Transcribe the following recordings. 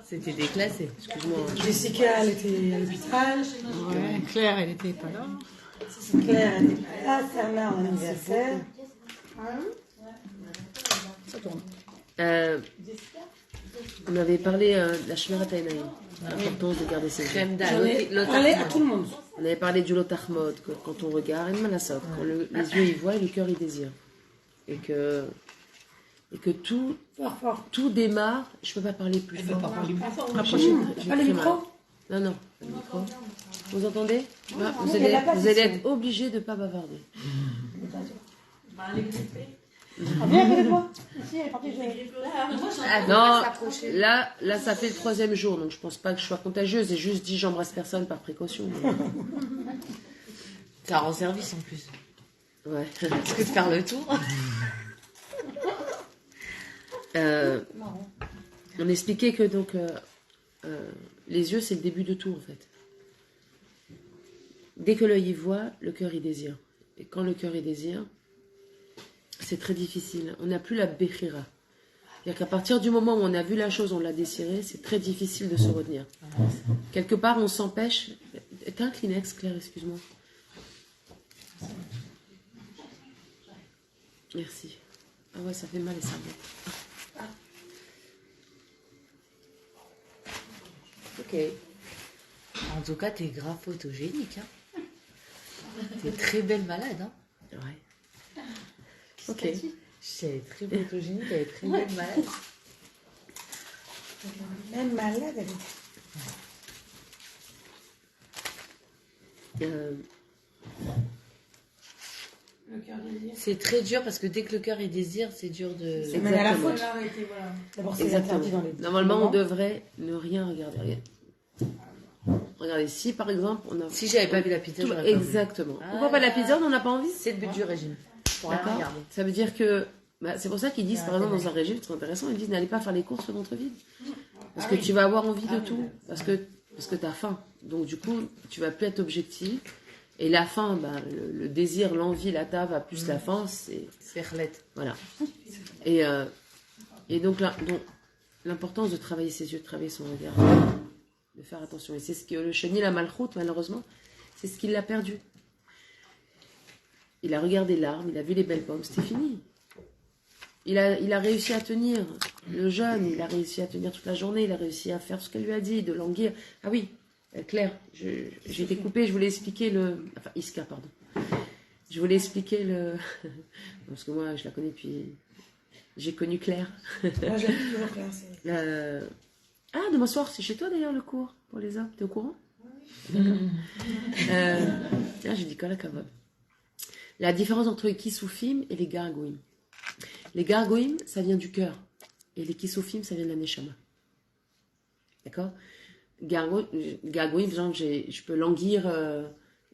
C'était déclassé, excuse-moi. Jessica, elle était à l'hôpital. Ouais, Claire, elle était pas là. Claire, elle était pas là. Sana, en anniversaire. Ça tourne. On avait parlé de la Shmirat Hainayim, l'importance de garder ses yeux. J'en ai parlé à tout le monde. On avait parlé du Lotachmod, que quand on regarde, quand les yeux ils voient et le cœur il désire. Et que tout démarre. Je peux pas parler plus fort. Rapprochez, Pas le micro. Non, pas le micro. Vous entendez? Vous allez être obligé de ne pas bavarder. Viens avec moi. Ici, elle est partie jouer. Non, là, ça fait le 3e jour, donc je pense pas que je sois contagieuse. J'ai juste dit j'embrasse personne par précaution. Ça rend service en plus. Ouais. Parce que de faire le tour. On expliquait que donc les yeux c'est le début de tout en fait. Dès que l'œil y voit, le cœur y désire. Et quand le cœur y désire, c'est très difficile. On n'a plus la béchira. C'est-à-dire qu'à partir du moment où on a vu la chose, on l'a désirée, c'est très difficile de se retenir. Quelque part, on s'empêche. T'as un Kleenex, Claire, excuse-moi. Merci. Ah ouais, ça fait mal les cerveaux. Ok. En tout cas, t'es grave photogénique. Hein. T'es très belle malade. Hein. Ouais. Ok. C'est très photogénique, elle est très belle malade. Même malade, elle est. C'est très dur parce que dès que le cœur est désir, c'est dur de. C'est mal à la faute. D'abord, c'est interdit dans les. Normalement, on devrait ne rien regarder. Rien. Regardez, si par exemple, on a. Si j'avais pas vu la pizza, j'aurais pas vu. Exactement. On voit pas la pizza, on n'en a pas envie. C'est le but du régime. Pour rien regarder. Ça veut dire que. C'est pour ça qu'ils disent, par exemple, dans un régime, c'est intéressant, ils disent n'allez pas faire les courses au ventre vide. Parce que tu vas avoir envie de tout. Parce que tu as faim. Donc, du coup, tu vas plus être objectif. Et la faim, le désir, l'envie, la tava, plus la faim, c'est. C'est relette. Voilà. Et donc, l'importance de travailler ses yeux, de travailler son regard, de faire attention. Et c'est ce que le chenil à Malchout, malheureusement, c'est ce qu'il a perdu. Il a regardé l'arbre, il a vu les belles pommes, c'était fini. Il a réussi à tenir, le jeune, il a réussi à tenir toute la journée, il a réussi à faire ce qu'elle lui a dit, de languir. Ah oui, Claire, j'ai été coupée, je voulais expliquer Enfin, Iska, pardon. Je voulais expliquer parce que moi, je la connais depuis... J'ai connu Claire. Moi, j'aime toujours Claire. Demain soir, c'est chez toi d'ailleurs le cours pour les hommes. T'es au courant? Oui. J'ai dit quoi la kavod. La différence entre les kisoufim et les gargouim. Les gargouim, ça vient du cœur. Et les kisoufim, ça vient de la neshama. D'accord? Gargouim, par exemple, je peux languir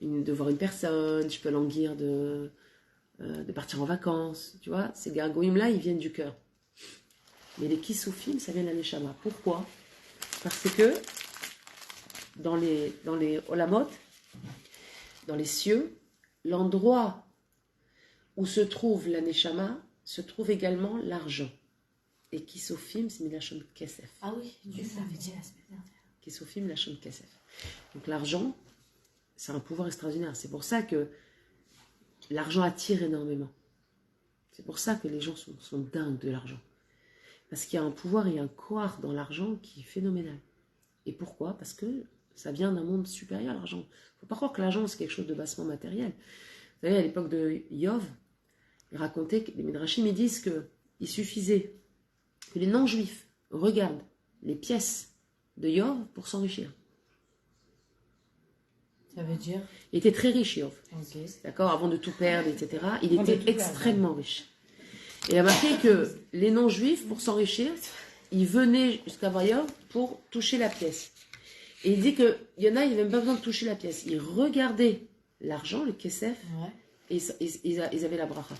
de voir une personne, je peux languir de partir en vacances. Tu vois, ces gargouim-là, ils viennent du cœur. Mais les kisoufim, ça vient de la neshama. Pourquoi? Parce que dans les olamot, dans les cieux, l'endroit où se trouve la neshama, se trouve également l'argent. Et kisofim, c'est milachon kesef. Ah oui, ça veut dire la semaine dernière. Kisofim, milachon kesef. Donc l'argent, c'est un pouvoir extraordinaire. C'est pour ça que l'argent attire énormément. C'est pour ça que les gens sont dingues de l'argent. Parce qu'il y a un pouvoir et un koar dans l'argent qui est phénoménal. Et pourquoi? Parce que ça vient d'un monde supérieur, l'argent. Il ne faut pas croire que l'argent, c'est quelque chose de bassement matériel. Vous savez, à l'époque de Yov, il racontait que les Midrashim, ils disent qu'il suffisait que les non-juifs regardent les pièces de Yov pour s'enrichir. Ça veut dire? Il était très riche, Yov. Okay. D'accord, avant de tout perdre, etc. Il était extrêmement riche. Et il a marqué que les non-juifs, pour s'enrichir, ils venaient jusqu'à Yov pour toucher la pièce. Et il dit qu'il y en a, ils n'avaient même pas besoin de toucher la pièce. Ils regardaient l'argent, le kesef, et ils avaient la bracha.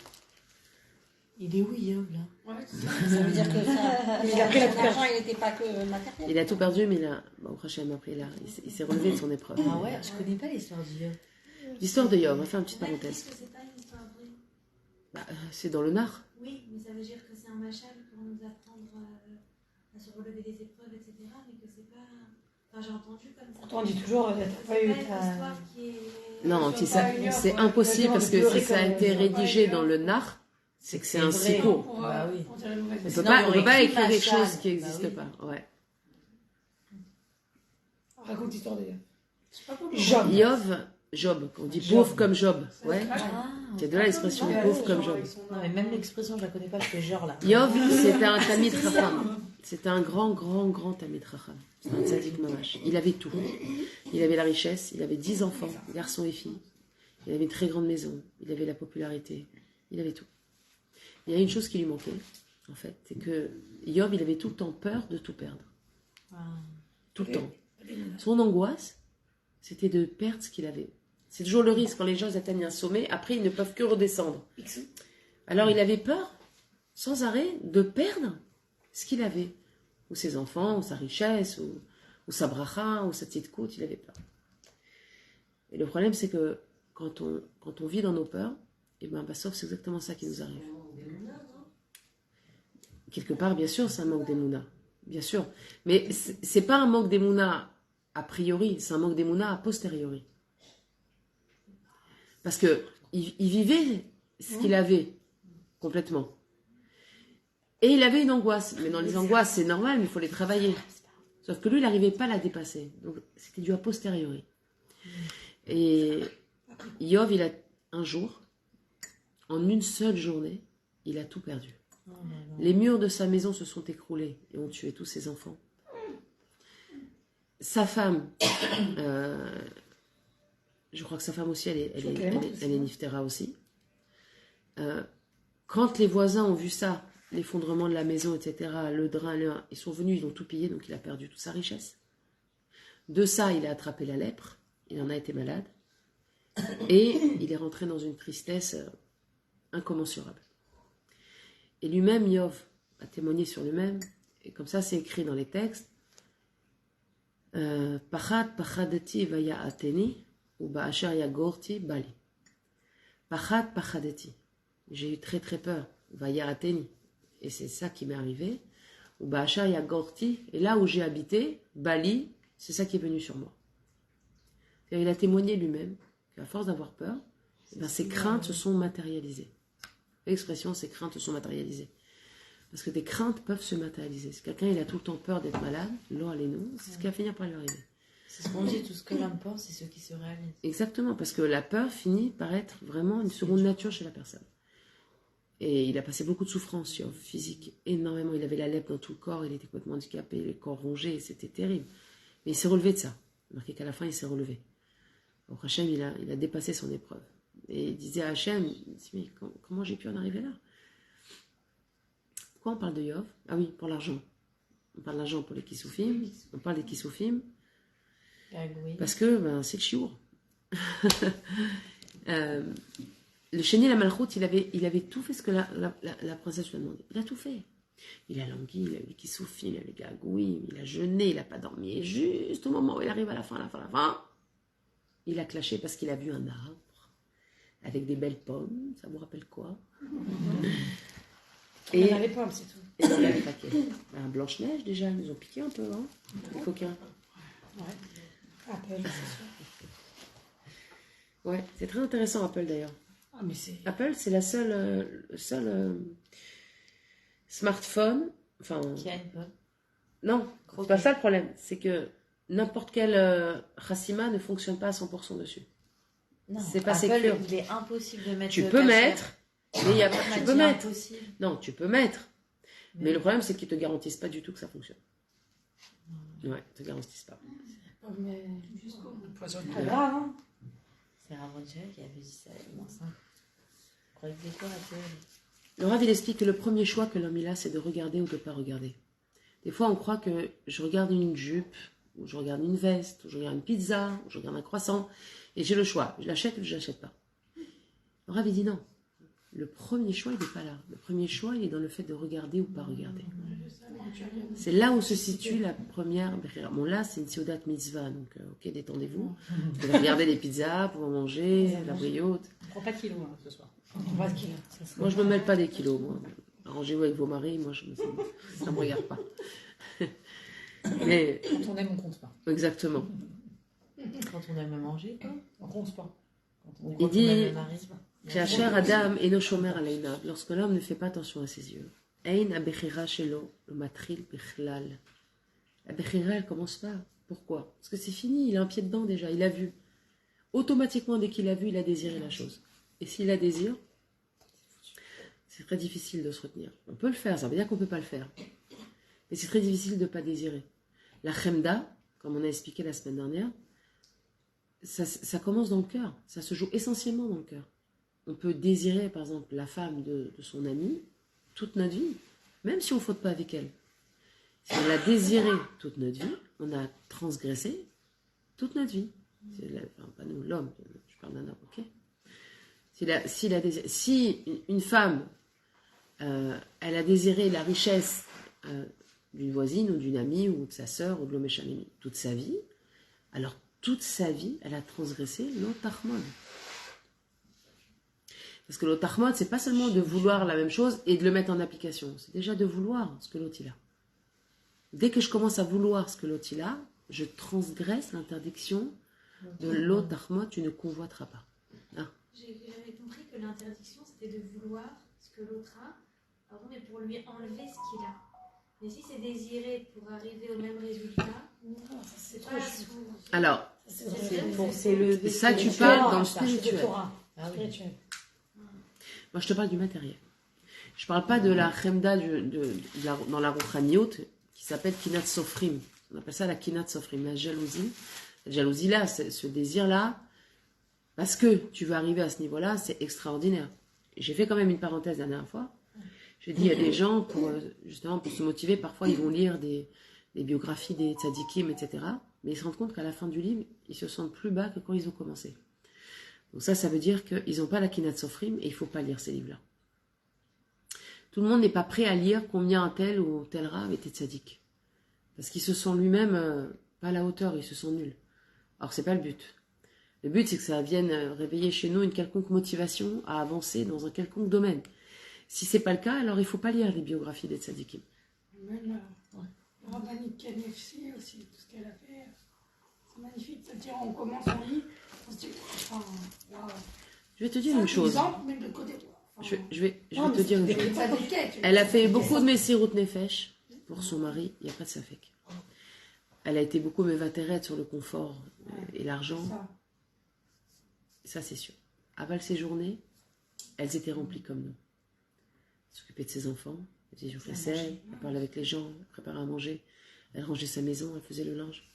Il est où, Yov, là? Ouais, ça veut dire que ça. Il a pris l'argent, il n'était pas que matériel. Il a tout perdu, mais il s'est relevé de son épreuve. Ah ouais, je connais pas l'histoire de Yov. L'histoire de Yov, on va faire une petite parenthèse. Qu'est-ce que c'est pas une histoire vraie? C'est dans le Nar. Oui, mais ça veut dire que c'est un machal pour nous apprendre relever des épreuves, etc. Mais que c'est pas. Enfin, j'ai entendu comme ça. Pourtant, on dit toujours, t'as pas eu C'est pas une ta... histoire qui est. Non, Ils sont pas une heure, c'est quoi. impossible Ils parce ont que pleuré si ça a comme été ils ont pas rédigé une dans heure. le nar, c'est que c'est un vrai. psycho. Bah oui. On dirait mauvais. On Sinon, peut il y aurait pas écrit écrire quelque Machal. chose qui n'existe Bah oui. pas. Ouais. Raconte l'histoire d'ailleurs. Job, on dit pauvre comme Job. Ouais. Ah, C'est de là l'expression pauvre comme Job. non, mais même l'expression, je la connais pas, c'est genre là. Yov, c'était un Tamid Chacham. C'était un grand Tamid Chacham. C'était un tzaddik mamash. Il avait tout. Il avait la richesse, il avait 10 enfants, garçons et filles. Il avait une très grande maison, il avait la popularité, il avait tout. Il y a une chose qui lui manquait, en fait, c'est que Yov, il avait tout le temps peur de tout perdre. Tout le temps. Son angoisse, c'était de perdre ce qu'il avait. C'est toujours le risque, quand les gens atteignent un sommet, après ils ne peuvent que redescendre. Alors il avait peur, sans arrêt, de perdre ce qu'il avait. Ou ses enfants, ou sa richesse, ou sa bracha, ou sa petite côte, il avait peur. Et le problème, c'est que quand on vit dans nos peurs, et ben, sauf c'est exactement ça qui nous arrive. Quelque part, bien sûr, c'est un manque d'émouna. Bien sûr. Mais c'est pas un manque d'émouna a priori, c'est un manque d'émouna a posteriori. Parce que il vivait ce qu'il avait complètement. Et il avait une angoisse. Mais dans les angoisses, c'est normal, mais il faut les travailler. Sauf que lui, il n'arrivait pas à la dépasser. Donc, c'était dû a posteriori. Et Yov, il a un jour, en une seule journée, il a tout perdu. Les murs de sa maison se sont écroulés et ont tué tous ses enfants. Sa femme, je crois que sa femme aussi, elle est niftera aussi. Quand les voisins ont vu ça, l'effondrement de la maison, etc., le drain, ils sont venus, ils ont tout pillé, donc il a perdu toute sa richesse. De ça, il a attrapé la lèpre, il en a été malade, et il est rentré dans une tristesse incommensurable. Et lui-même, Yov, a témoigné sur lui-même, et comme ça c'est écrit dans les textes, Pachadati vaya ateni, ou ba'asher yagorti bali. Pachadati. J'ai eu très très peur, vaya ateni. Et c'est ça qui m'est arrivé. Ou ba'asher yagorti, et là où j'ai habité, Bali, c'est ça qui est venu sur moi. Il a témoigné lui-même qu'à force d'avoir peur, ses craintes se sont matérialisées. L'expression, ces craintes se sont matérialisées. Parce que des craintes peuvent se matérialiser. Si quelqu'un il a tout le temps peur d'être malade, l'eau allez nous, c'est ce qui va finir par lui arriver. C'est ce qu'on dit, tout ce que l'homme pense, c'est ce qui se réalise. Exactement, parce que la peur finit par être vraiment une seconde nature chez la personne. Et il a passé beaucoup de souffrances physiques, énormément. Il avait la lèpre dans tout le corps, il était complètement handicapé, le corps rongé, c'était terrible. Mais il s'est relevé de ça. Marqué qu'à la fin, il s'est relevé. Donc Hachem, il a dépassé son épreuve. Et il disait à Hachem, mais comment j'ai pu en arriver là? Pourquoi on parle de Yov? Ah oui, pour l'argent. On parle d'argent pour les Kissoufim. On parle des Kissoufim. Parce que c'est le chiour. Le chénier, la malchoute, il avait tout fait ce que la princesse lui a demandé. Il a tout fait. Il a langui, il a eu les Kissoufim, il a eu les gargouilles, il a jeûné, il n'a pas dormi. Et juste au moment où il arrive à la fin, il a clashé parce qu'il a vu un arbre avec des belles pommes. Ça vous rappelle quoi? Et on a les pommes, c'est tout. Et il a attaqué. Blanche-Neige, déjà, ils nous ont piqué un peu, hein, les coquins. Ouais. Apple, c'est sûr. Ouais, c'est très intéressant, Apple, d'ailleurs. Ah, mais c'est... Apple, c'est le seul smartphone, enfin... Qui a une pomme. Non, c'est pas ça le problème. C'est que n'importe quel Chassima ne fonctionne pas à 100% dessus. Non, c'est pas Apple, sécure. il est impossible de mettre Tu le peux cachet. mettre, mais il y a pas... Tu peux mettre. Impossible. Non, tu peux mettre. Mais le problème, c'est qu'ils te garantissent pas du tout que ça fonctionne. Ouais, ils te garantissent pas. Mais jusqu'au pas grave, hein. C'est Ramonchel qui avait dit ça, non, ça. Je croyais que c'était quoi, Apple? Le Rav, il explique que le premier choix que l'homme il a, c'est de regarder ou de ne pas regarder. Des fois, on croit que je regarde une jupe, ou je regarde une veste, ou je regarde une pizza, ou je regarde un croissant, et j'ai le choix. Je l'achète ou je ne l'achète pas. Le Rav, il dit non. Le premier choix, il n'est pas là. Le premier choix, il est dans le fait de regarder ou pas regarder. C'est là où se situe la première bechira. Bon, là, c'est une Seudat mitzvah, donc ok, détendez-vous. Vous pouvez regarder des pizzas, pour manger, la briotte. On prend pas de kilos ce soir. On prend pas de kilos. Moi, je ne me mêle pas des kilos, moi. arrangez-vous avec vos maris, moi, ça me regarde pas. Mais, Quand on aime, on compte pas. exactement. Quand on aime manger, quoi. On compte pas. Il dit, aime le mari. Kasher Adam eno shomer aleinav, lorsque l'homme ne fait pas attention à ses yeux. Ein abechira shelo, le matril bechlal. La bechira, elle commence pas. Pourquoi? Parce que c'est fini, il a un pied dedans déjà, il a vu. Automatiquement, dès qu'il a vu, il a désiré la chose. Et s'il la désire, c'est très difficile de se retenir. On peut le faire, ça veut dire qu'on ne peut pas le faire. Mais c'est très difficile de ne pas désirer. La chemda, comme on a expliqué la semaine dernière, ça commence dans le cœur. Ça se joue essentiellement dans le cœur. On peut désirer, par exemple, la femme de son ami toute notre vie, même si on ne faute pas avec elle. Si on l'a désiré toute notre vie, on a transgressé toute notre vie. Enfin, pas nous, l'homme, je parle d'un homme, ok? Si une femme, elle a désiré la richesse d'une voisine ou d'une amie ou de sa sœur ou de l'homme échanemi toute sa vie, alors toute sa vie, elle a transgressé l'otachmod. Parce que l'otachmod, c'est pas seulement de vouloir la même chose et de le mettre en application, c'est déjà de vouloir ce que l'autre il a. Dès que je commence à vouloir ce que l'autre il a, je transgresse l'interdiction de l'otachmod, tu ne convoiteras pas. Ah. J'avais compris que l'interdiction, c'était de vouloir ce que l'autre a, pardon, mais pour lui enlever ce qu'il a. Mais si c'est désiré pour arriver au même résultat, c'est pas sourd. Alors, C'est le. ça tu parles dans le C'est le spirituel. Torah. Ah oui. Spirituel. Moi, je te parle du matériel. Je parle pas de la chemda dans la rouchaniout qui s'appelle kinat sofrim. On appelle ça la kinat sofrim, la jalousie. La jalousie là, ce désir-là, parce que tu veux arriver à ce niveau-là, c'est extraordinaire. J'ai fait quand même une parenthèse la dernière fois. J'ai dit, il y a des gens, justement, pour se motiver, parfois ils vont lire des biographies des tzadikim, etc. Mais ils se rendent compte qu'à la fin du livre, ils se sentent plus bas que quand ils ont commencé. Donc ça veut dire qu'ils n'ont pas la kinat sofrim et il ne faut pas lire ces livres-là. Tout le monde n'est pas prêt à lire combien un tel ou tel rave était tzadik. Parce qu'ils se sent lui-même pas à la hauteur, ils se sent nuls. Alors c'est pas le but. Le but c'est que ça vienne réveiller chez nous une quelconque motivation à avancer dans un quelconque domaine. Si c'est pas le cas, alors il faut pas lire les biographies des tzadikim. Même la rabbinite Kanefsi aussi, tout ce qu'elle a fait, c'est magnifique. C'est-à-dire, on commence, on lit, on se dit, enfin, waouh. Je vais te dire une chose. Mais de côté, Je vais te dire une chose. Elle a fait beaucoup de Messirut Nefesh pour son mari, il n'y a pas de safek. Elle a été beaucoup mévatérette sur le confort et l'argent. Ça, c'est sûr. Aval ses journées, elles étaient remplies comme nous. Elle s'occupait de ses enfants, elle faisait jouer la selle, elle parlait avec les gens, elle préparait à manger, elle rangeait sa maison, elle faisait le linge.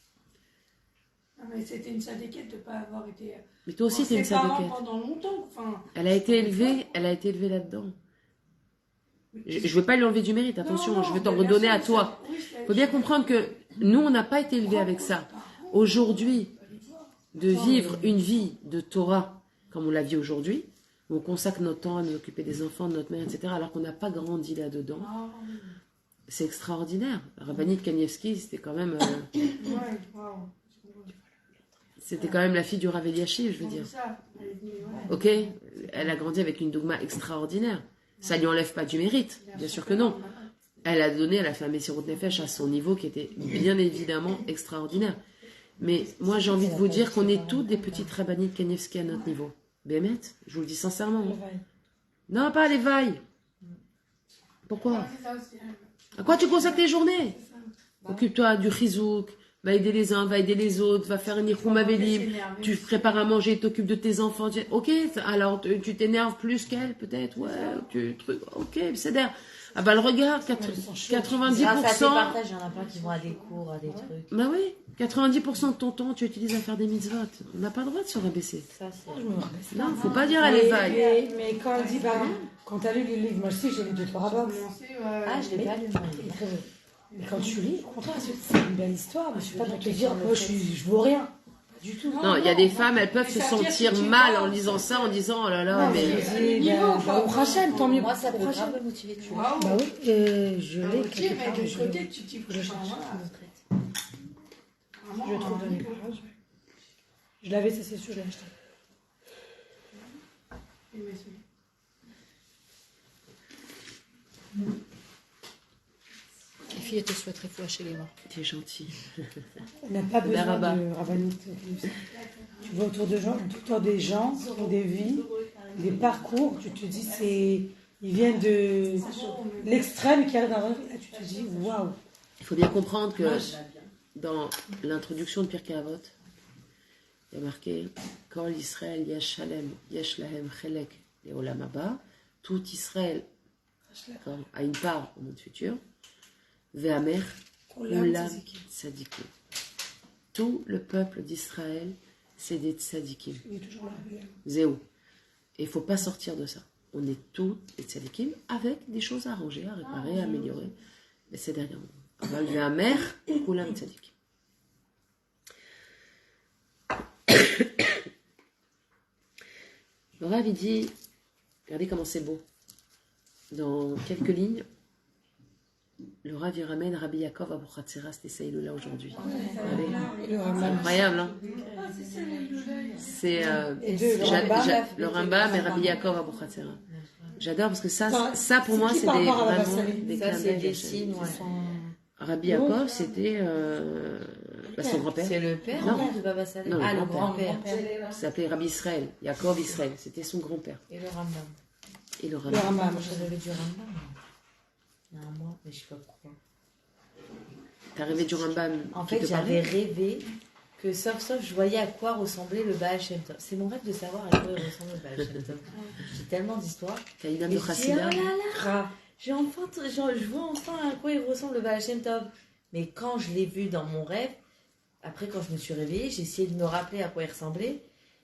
Non, mais c'était une sadéquette de ne pas avoir été. Mais toi aussi, t'es une sadéquette. Pendant longtemps. Enfin, Elle a été élevée là-dedans. Je ne veux pas lui enlever du mérite, attention, je veux t'en redonner à toi. Il faut bien comprendre que nous, on n'a pas été élevés avec ça. Aujourd'hui, de vivre une vie de Torah, comme on la vit aujourd'hui, où on consacre notre temps à nous occuper des enfants, de notre mère, etc., alors qu'on n'a pas grandi là-dedans, c'est extraordinaire. La rabbinite Kanievski, c'était quand même... C'était quand même la fille du Rav Eliashiv, je veux dire. Ok, elle a grandi avec une dogma extraordinaire. Ça lui enlève pas du mérite, bien sûr que non. Elle a fait un Messirut Nefesh à son niveau qui était bien évidemment extraordinaire. Mais moi j'ai envie de vous dire qu'on est toutes des petites rabbinites Kanievski à notre niveau. Bémet, je vous le dis sincèrement. Non, pas les vailles. Pourquoi? À quoi tu consacres tes journées? Occupe-toi du chizouk. Va aider les uns, va aider les autres, va faire une ichoum avelim, tu prépares à manger, t'occupes de tes enfants. Ok, alors tu t'énerves plus qu'elle, peut-être, ouais, ok, c'est d'air. Ah bah le regard, 90%. Grâce à tes partages, il y en a plein qui vont à des cours, à des trucs. Bah oui, 90% de ton temps, tu utilises à faire des mitzvot. On n'a pas le droit de se rabaisser. Ça, c'est... Non, faut pas dire à l'éveil. Mais quand on dit, quand t'as lu les livres, moi aussi j'ai lu 2-3 rabbins. Ah, je l'ai pas lu, moi. Mais quand tu lis, au contraire, c'est une belle histoire. Mais je suis pas pour te dire, moi je vaux rien. Pas du tout. Non, il y a des femmes, elles peuvent se sentir mal en lisant ça, en disant oh là là, non, mais. Au Hachem, tant mieux. Moi, ça peut grave me motiver, tu vois. Bah oui, je l'ai quelque part. Mais de côté, tu t'y Je cherche. Vraiment, Je trouve dans les pages. Je l'avais, ça c'est sûr, je l'ai acheté. Les filles, elles te souhaiteraient foi chez les morts. T'es gentil. On n'a pas besoin Rabat. de rabbinite. Tu vas autour des gens, qui ont des vies, des parcours, tu te dis, ils viennent de l'extrême qui arrive dans la vie. Là, tu te dis, waouh. Il faut bien comprendre que dans l'introduction de Pirkei Avot, il y a marqué Kol Israël Yesh Shalem Yesh Lahem Chelek Leolam Haba. Tout Israël a une part au monde futur. Ve'amer Kulam Tzadikim. Tout le peuple d'Israël, c'est des tzadikim. Il est toujours là. Zéou. Et il ne faut pas sortir de ça. On est tous des tzadikim avec des choses à arranger, à réparer, à améliorer. Mais c'est derrière nous. On va lever un mer, Kulam tzadikim. Le Rav, il dit, regardez comment c'est beau. Dans quelques lignes, le Rav, il ramène Rabbi Yaakov Abu Chatzera, c'était ça, il est là aujourd'hui. Regardez. C'est incroyable, hein. C'est le Rambam et Rabbi Yaakov Abu Chatzera. J'adore parce que ça pour moi, c'est vraiment des Ça, c'est des clins signes, ouais. Rabbi Yaakov, c'était son grand-père. C'est le père Non. de Baba Saleh. Non, le Ah, le grand-père. grand-père. Il s'appelait Rabbi Israël, Yaakov Israël. C'était son grand-père. Et le Rambam. Et le Le Rambam. Rambam. Moi, j'avais du Rambam. Il y a un mois, mais je sais pas pourquoi. T'as rêvé du Rambam En qui fait, te j'avais parlait rêvé que sauf, je voyais à quoi ressemblait le Baal Shem Tov. C'est mon rêve de savoir à quoi il ressemble le Baal Shem Tov. J'ai tellement d'histoires. T'as une âme Et de je dis, Chassida. oh là là, je vois enfin à quoi il ressemble le Baal Shem Tov. Mais quand je l'ai vu dans mon rêve, après quand je me suis réveillée, j'ai essayé de me rappeler à quoi il ressemblait.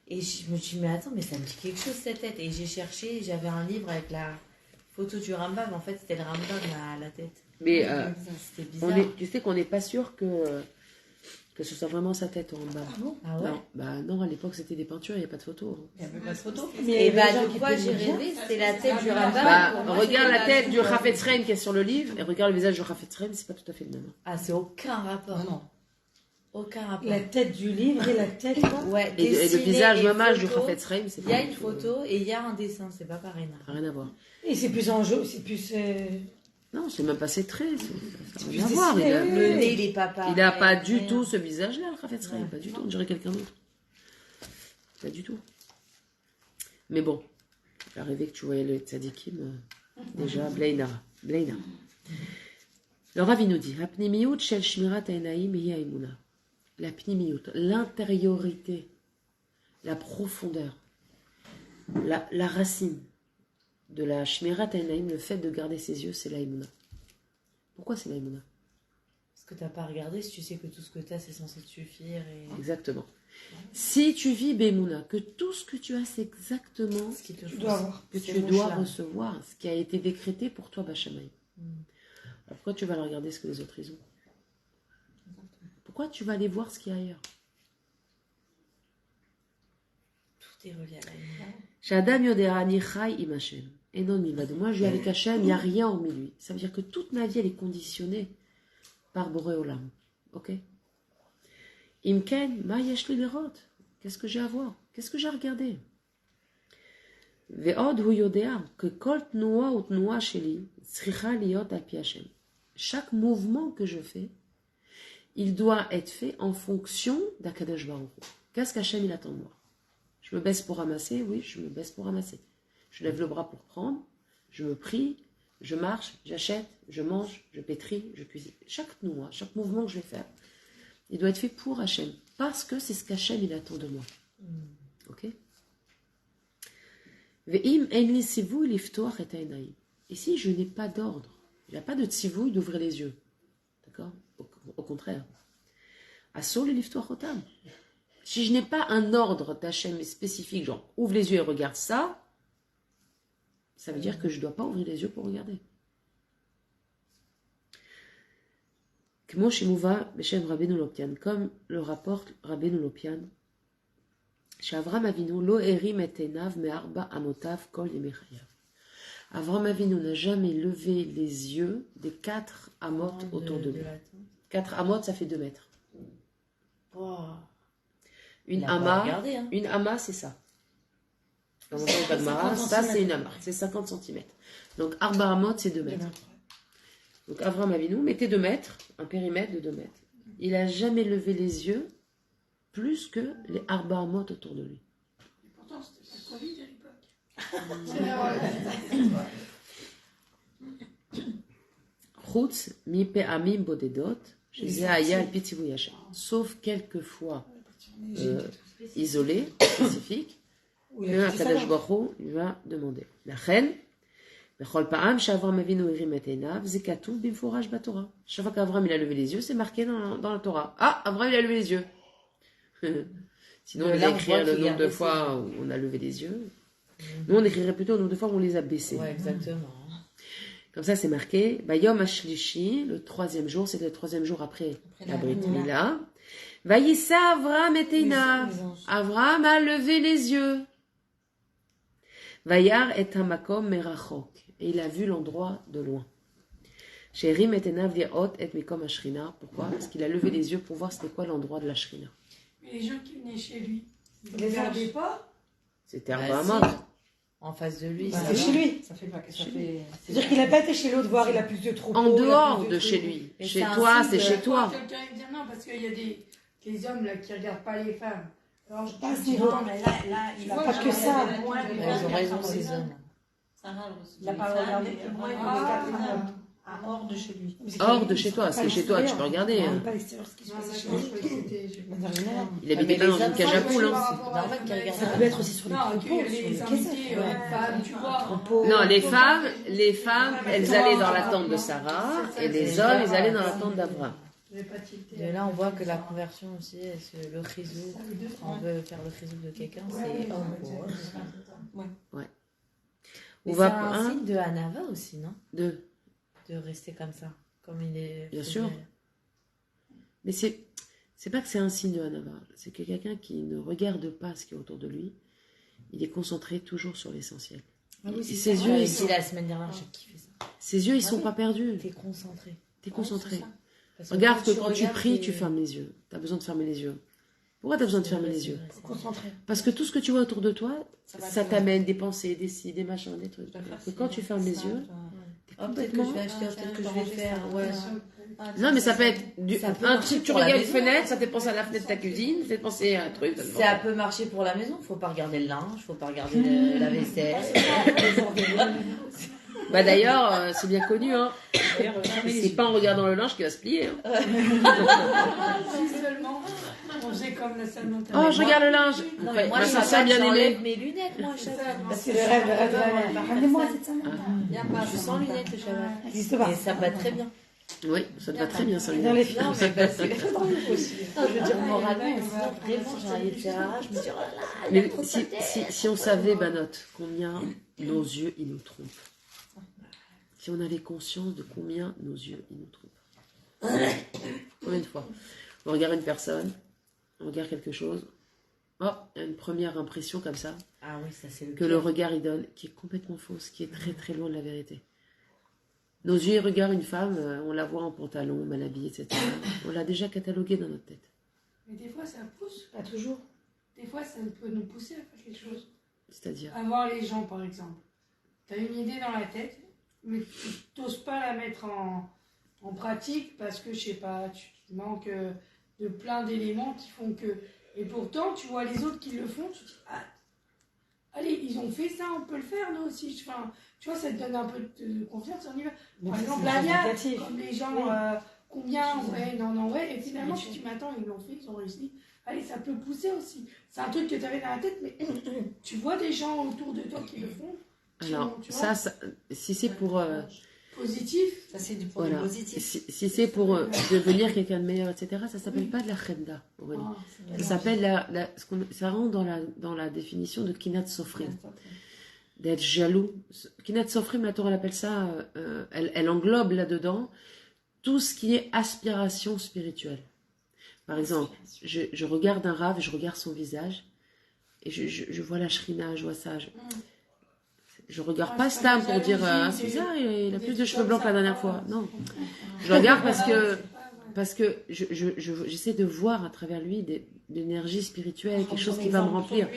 Et je me suis dit, mais attends, mais ça me dit quelque chose cette tête. Et j'ai cherché, j'avais un livre avec la photo du Rambam. En fait, c'était le Rambam à la tête. Mais C'était bizarre. tu sais qu'on n'est pas sûr que ce soit vraiment sa tête au Rambam. Ah ouais? Non, bah non, à l'époque c'était des peintures, il n'y a pas de photos. Il n'y avait pas de photo. Mais Et bah, les gens de qui quoi peuvent j'ai le dire, rêvé, c'était la tête du Rambam. Bah, Pour moi, regarde c'était la tête du Baal Shem Tov. Chafetz Chaim qui est sur le livre et regarde le visage du Chafetz Chaim, c'est pas tout à fait le même. Ah, c'est aucun rapport. Non. Aucun rapport. La tête du livre et la tête, quoi. Ouais, Et le dessiné visage et l'hommage du photo. Chafetz Chaim, c'est Il y a pas une du tout, photo et il y a un dessin, c'est pas pareil. Non. rien à voir. Et c'est plus en jeu, c'est plus. Non, c'est même pas ses traits, ça n'a rien à plus voir. dessiné, oui. Le nez, il est pas pareil. Il n'a pas du rien. tout ce visage-là, le Chafetz Chaim, Ouais. pas du tout, on dirait quelqu'un d'autre. Pas du tout. Mais bon, j'ai rêvé que tu voyais le tzadikim, déjà, Bleina. Le Rav il nous dit, Hapnimiyut shel shmirat ha'enaim hi ha'emuna. La pnimiyut, l'intériorité, la profondeur, la racine de la shmirat ha'enaim, le fait de garder ses yeux, c'est la emuna. Pourquoi c'est la emuna? Parce que t'as pas regardé, si tu sais que tout ce que t'as, c'est censé te suffire. Et... Exactement. Si tu vis Bemouna, que tout ce que tu as, c'est exactement Ce qui te Tu faut. dois avoir. que C'est tu mon dois shlam. recevoir, ce qui a été décrété pour toi, Bachamaï. Mm. Alors pourquoi tu vas aller regarder ce que les autres ils ont? Pourquoi tu vas aller voir ce qu'il y a ailleurs? Tout est relié à la lumière. Shadam Yodera Nichai Imachem. Et non, moi je vis avec Hachem, il n'y a rien hormis lui. Ça veut dire que toute ma vie elle est conditionnée par Boré Olam. Ok? Imken, ma yesh li lerot. Qu'est-ce que j'ai à voir? Qu'est-ce que j'ai à regarder? Ve'od hu yodea que kol tnoua ou tnoua sheli tzricha liot al pi Hashem. Chaque mouvement que je fais, il doit être fait en fonction d'Akadosh Baruch Hu. Qu'est-ce qu'Hachem il attend de moi? Je me baisse pour ramasser, oui, je me baisse pour ramasser. Je lève le bras pour prendre, je me prie, je marche, j'achète, je mange, je pétris, je cuisine. Chaque noix, chaque mouvement que je vais faire, il doit être fait pour Hachem. Parce que c'est ce qu'Hachem il attend de moi. Ok? Ve'im en li sivouy liftoach et ha'enaim. Et si je n'ai pas d'ordre, il n'y a pas de tzivouy d'ouvrir les yeux. D'accord? Au contraire. Asur li liftoach otam. Si je n'ai pas un ordre d'Hachem spécifique, genre ouvre les yeux et regarde ça, ça veut dire que je ne dois pas ouvrir les yeux pour regarder. Kmo shemuva b'shem Rabbeinu Lopian, comme le rapporte Rabbeinu Lopian, Avram Avinu lo erim et enav me'arba amotav kol yemei chayav. Avram Avinu n'a jamais levé les yeux des 4 amotes autour de lui. 4 amotes, ça fait 2 mètres. Wow. Une Il a pas ama, regardé, hein. une ama, c'est ça. Dans mon temps, ça c'est une ama, c'est 50 cm. Donc, Arba Amot, c'est 2 mètres. Donc, Avram Avinu mettait 2 mètres, un périmètre de 2 mètres. Il n'a jamais levé les yeux plus que les Arba Amot autour de lui. Et pourtant, c'était pas trop vite à l'époque. Chutz mi pe'amim bodedot, שזה היה על פי ציווי השם. Sauf quelques fois isolés, spécifiques, que הקדוש ברוך הוא lui a demandé. לכן, בכל פעם שאברהם אבינו הרים את עיניו, זה כתוב במפורש בתורה. Chaque fois qu'Abraham il a levé les yeux, c'est marqué dans la Torah. Ah, Abraham il a levé les yeux. Sinon, on va écrire le nombre de fois où on a levé les yeux. Nous, on écrirait plutôt le nombre de fois où on les a baissés. Ouais, exactement. Comme ça, c'est marqué. Bayom Ashlishi, le 3e jour, c'est le 3e jour après la Brit Mila. Vayissa Avram et Einav. Avram a levé les yeux. Vayar et Hamakom merachok. Et il a vu l'endroit de loin. Sherim et Einav li'ot et mikom ashrina. Pourquoi? Parce qu'il a levé les yeux pour voir c'était quoi l'endroit de la shrina. Mais les gens qui venaient chez lui, ils ne regardaient pas. C'était Bah, Arba si. Amot. En face de lui. C'était chez lui. Ça fait pas que ça fait. C'est-à-dire qu'il n'a pas été chez l'autre voir, il a plus de troupeaux. En il a dehors plus de trucs. chez lui. Et Chez c'est un toi, signe c'est de- chez toi. Quelqu'un il dit non, parce qu'il y a des hommes là qui ne regardent pas les femmes. Alors je Pas à ce dis niveau. Non, mais là, Tu il a vois, pas pas que que ça. ça. Ils ont raison, ces hommes. Il n'a pas regardé que moi, il Ah. à hors de chez lui. Hors de chez toi. Ce qui est chez toi, tu peux regarder. Non, hein. pas l'extérieur, ce qui se Non, passe chez d'accord, lui. je croyais que c'était. De manière générale. Il habitait mais pas dans les une cage à enfants, poules. hein. C'est normal qu'elle regarde Ça pas. peut être aussi sur les Non, troupeaux, que sur les les invités, caisses. femmes, tu vois. Troupeaux. Non, les femmes, elles allaient dans la tente de Sarah, et les hommes, ils allaient dans la tente d'Abraham. Je vais pas tilter. De là, on voit que la conversion aussi, le chizou, quand on veut faire le chizou de quelqu'un, c'est homme pour homme. On Mais va c'est un hein, signe de Hanava aussi, non? de. De rester comme ça, comme il est. Bien sûr. Mais c'est pas que c'est un signe de Hanava, c'est que quelqu'un qui ne regarde pas ce qui est autour de lui, il est concentré toujours sur l'essentiel. Ah oui, Et c'est ses ça. yeux, Ouais, ils ici, sont, la semaine dernière, j'ai kiffé ça. ses yeux, ils sont pas perdus. T'es concentré. T'es concentré. Parce que Regarde que quand tu regardes, pries, t'es- tu fermes les yeux. T'as besoin de fermer les yeux. Pourquoi t'as besoin de C'est fermer vrai, les c'est yeux? vrai, c'est vrai. Concentré. Parce que tout ce que tu vois autour de toi, Ça va ça te- t'amène des pensées, des ci, des machins, des trucs. Alors que quand tu fermes les yeux, t'es Oh, peut-être que je complètement... vais acheter, peut-être que je vais faire. Ouais. Non, mais ça peut être Ça peut un marcher truc, tu pour la regardes une maison. fenêtre, ça te fait penser à la fenêtre de ta cuisine, ça te fait penser à un truc. Ça peut marcher pour la maison, faut pas regarder le linge, faut pas regarder la vaisselle. Bah d'ailleurs, c'est bien connu, hein. C'est pas en regardant le linge qu'il va se plier. Hein. Si seulement on faisait comme la salle mentale. Oh, je regarde le linge. Non, mais moi, Ma je sœur bien j'enlève aimée. mes lunettes, moi, à chaque fois. C'est le rêve de la mère. Ramenez-moi cette salle. Il n'y a pas Je suis sans lunettes le Shabbat. Ça n'existe pas. Et ça me va très bien. Oui, ça te va très bien, ça. Dans les Non, films. mais parce que. Non, je veux dire, moralement, sinon, vraiment, j'ai un Yetzirah, je me dis, oh là là, il a Mais trop de tête. si on savait, Banot, combien nos yeux, ils nous trompent. Si on avait conscience de combien nos yeux, ils nous trompent. Combien de fois on regarde une personne, on regarde quelque chose, oh, il y a une première impression comme ça, Ah oui, ça, c'est le que pire. le regard il donne, qui est complètement fausse, qui est très très loin de la vérité. Nos yeux, ils regardent une femme, on la voit en pantalon, mal habillée, etc. On l'a déjà cataloguée dans notre tête. Mais des fois, ça pousse. Pas toujours. Des fois, ça peut nous pousser à faire quelque chose. C'est-à-dire, À voir les gens, par exemple. Tu as une idée dans la tête, mais tu n'oses pas la mettre en pratique parce que, je sais pas, tu manques de plein d'éléments qui font que... Et pourtant, tu vois les autres qui le font, tu te dis, ah, allez, ils ont fait ça, on peut le faire, nous aussi. Enfin, tu vois, ça te donne un peu de confiance, on y va. Donc, Par c'est exemple, une la chose Lia, négative. comme les gens, combien, ouais, non, ouais, et finalement, tu te dis, mais attends, ils l'ont fait, ils ont réussi. Allez, ça peut pousser aussi. C'est un truc que tu avais dans la tête, mais tu vois des gens autour de toi qui le font. alors, Tu vois, ça, si c'est pour... positif. Ça, c'est du point de voilà. vue positif. Si c'est pour devenir quelqu'un de meilleur, etc., ça s'appelle pas de la chedda, Aurélie. Ah, Ça s'appelle ça rentre dans la définition de kinat sofrim, d'être jaloux. Kinat sofrim, la Torah elle appelle ça, elle englobe là-dedans tout ce qui est aspiration spirituelle. Par exemple, je regarde un rave, je regarde son visage, et je vois la shrina, je vois ça. Je regarde pas c'est Stam pas pour la dire jalousie, c'est c'est bizarre, il a des plus de trucs cheveux comme blancs que la ça. dernière fois. Non. Je regarde parce que parce que j'essaie de voir à travers lui de l'énergie spirituelle, quelque chose qui va me remplir.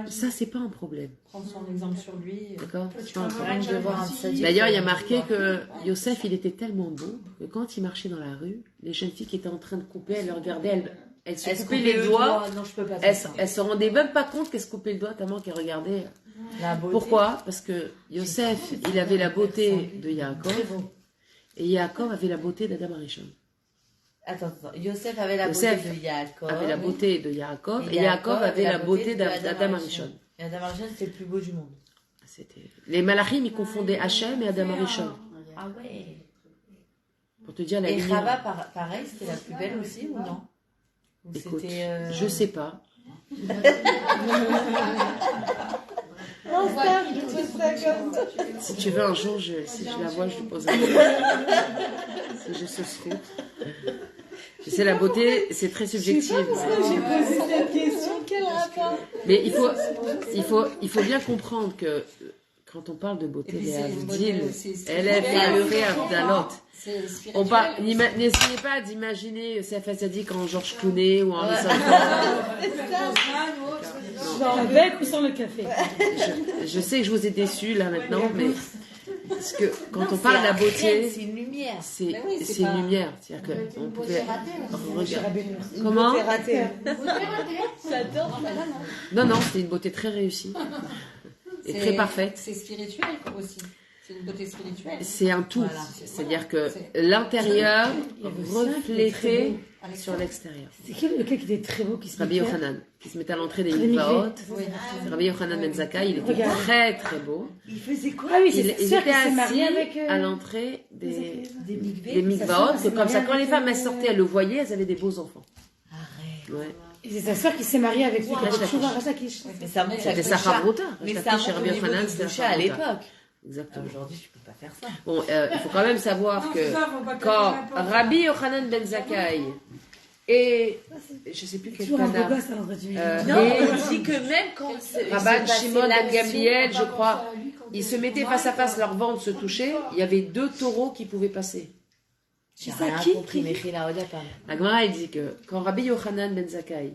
Ça, c'est pas un problème. Prendre son exemple sur lui. D'accord? Toi, tu C'est pas un peux problème. vraiment de voir un aussi- sadique. D'ailleurs, il y a marqué que Yosef, il était tellement beau que quand il marchait dans la rue, les jeunes filles qui étaient en train de couper, elles le regardaient, elles se coupaient les doigts. Non, je peux pas. Elles se rendaient même pas compte qu'elles se coupaient le doigt tellement qu'elles regardaient. La beauté. Pourquoi? Parce que Yosef, il avait la beauté de Yaakov Très beau. et Yaakov avait la beauté d'Adam Arishon. Attends. Yosef avait la Yosef beauté de Yaakov. Avait la beauté de Yaakov Et et Yaakov avait la beauté d'Adam d'Adam Arishon. Arishon. Et Adam Arishon, c'était le plus beau du monde. Les Malachim, ils confondaient Hachem et Adam Arishon. Ah ouais. Pour te dire la Et lumière. Chava, pareil, c'était la plus belle aussi ou non? Ou Écoute, c'était, je sais pas. Non, ça, je trouve ça comme ça. Si tu veux un jour, si je la vois, je lui poserai. Si je ce scoop. Tu sais, la beauté, c'est très subjectif. J'ai posé cette question. Quel rapport? Mais il faut bien comprendre que quand on parle de beauté, les Avdil, elle est fait Avdalot. On parle, n'essayez pas d'imaginer Yosef Hatzaddik en Georges Clooney ou en Henri Avec ou sans le café? Je sais que je vous ai déçus là maintenant, mais parce que quand on parle de la beauté, C'est une lumière. c'est Mais oui, c'est une lumière. C'est-à-dire qu'on pouvait regarder. Comment? Beauté ratée. Non, non, c'était une beauté très réussie et très parfaite. C'est spirituel aussi. C'est une beauté spirituelle. C'est un tout. Voilà. C'est-à-dire que l'intérieur le reflétait Avec sur l'extérieur. C'est quel lequel qui était très beau qui se Rabbi mettait? Yochanan, qui se mettait à l'entrée des Très Mikvaot. Oui. Rabbi Yochanan Ben Zakkai, il était Regarde. très très beau. Il faisait quoi? Ah oui, Il c'est était sûr qu'il s'est marié assis avec. à l'entrée des Des Mikvaot. sœur, C'est elle comme s'est ça, quand mariée les femmes avec, elles sortaient, elles le voyaient, elles avaient des beaux enfants. Arrête. Ouais. Et c'est sa soeur qui s'est mariée avec lui qui a Wow. fait Tchouva Razakish. Mais ça montre C'était la Sarah Brota. Mais ça chez montre Rabbi le niveau Yochanan, du c'était boucher à Sarah Brota. l'époque. Exactement. Aujourd'hui, tu peux pas faire ça. Bon, il faut quand même savoir que quand Rabbi Yochanan Ben Zakkai et je sais plus quel Toujours un beau canard, gosse à l'endroit du milieu. Non, et on dit que même quand Rabban Shimon Ben Gamliel, je crois, ils se mettaient face à face, leurs ventres se touchaient, il y avait 2 taureaux qui pouvaient passer. J'ai C'est ça, rien qui compris, mais Khila Oda pas. La Gemara, elle dit que quand Rabbi Yochanan Ben Zakkai,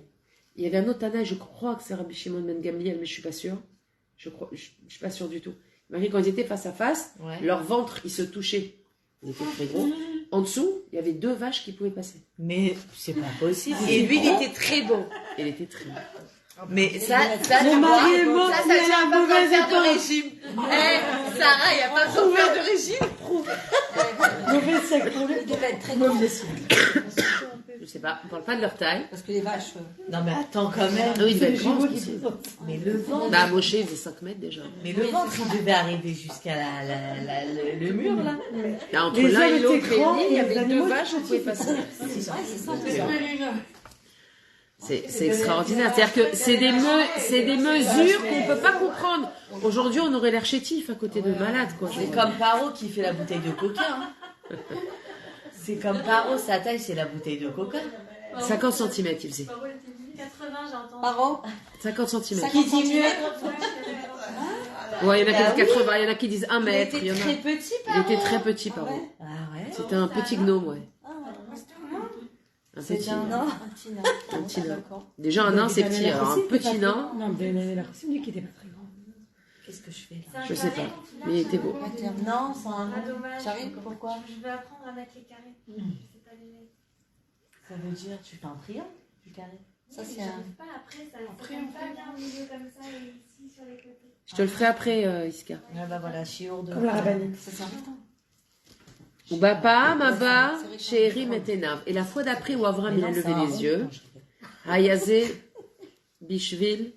il y avait un autre Tana, je crois que c'est Rabbi Shimon Ben Gamliel, mais je suis pas sûre. Je suis pas sûre du tout. Mais quand ils étaient face à face, Ouais. leur ventre, ils se touchaient. Ils étaient très gros. En dessous, il y avait 2 vaches qui pouvaient passer. Mais c'est pas possible. Et lui, il était très beau. Elle était très belle. Mais ça, Mon mari est mort, ça il a tient la pas besoin de mauvaise faire de époque. régime. Eh, Sarah, il n'y a pas besoin de faire de régime. Mauvais sec pour lui. Il devait être très grand. Je sais pas, on parle pas de leur taille. Parce que les vaches. Non, mais attends, quand même. Ah oui, il devait être grand, Jumeaux ce qui possible. sautent. Mais le ventre. Bah, Moshe, il faisait 5 mètres déjà. Mais le ventre, il devait arriver jusqu'à le mur, là. Là, entre Les l'un hommes et l'autre, étaient grands, il y et avait les 2 animaux vaches, on pouvait passer. C'est extraordinaire. C'est-à-dire que c'est des mesures qu'on peut pas comprendre. Aujourd'hui, on aurait l'air chétif à côté de malade, quoi. C'est comme Paro qui fait la bouteille de coca. Hein. C'est comme Paro, sa taille, c'est la bouteille de coca. 50 cm, il faisait. 80, j'entends. Paro, 50 cm. 50 centimètres. Ouais, il y en a qui Bah disent 80, il y en a qui disent 1 Il mètre. était Il y en a. très petit, Il Paro. était très petit, pardon. Ah ouais. C'était un petit gnome, ouais. Un C'est petit. un nain. Un petit nain. Un petit nain. D'accord. Déjà, un nain, c'est petit. Alors, un petit nain, Non, mais il avait l'air aussi, lui qui était pas très grand. Qu'est-ce que je fais là? je sais pas. Mais il était beau. Non, c'est un Ah, nom. dommage. J'arrive, pourquoi Je vais apprendre à mettre les carrés. Je sais pas les mettre. Ça veut dire, tu fais un triangle du carré. Ça, Oui, c'est un. j'arrive pas après, ça tombe pas bien au milieu comme ça et ici sur les côtés. Je te le ferai après, Iska. Ah bah voilà, chiour de. Comme la rabbinite. Ça, c'est un. Ubapa, Maba, Sherim et Tenav. Et la fois d'après où Avram il a levé les yeux, Hayazé, Bishvil,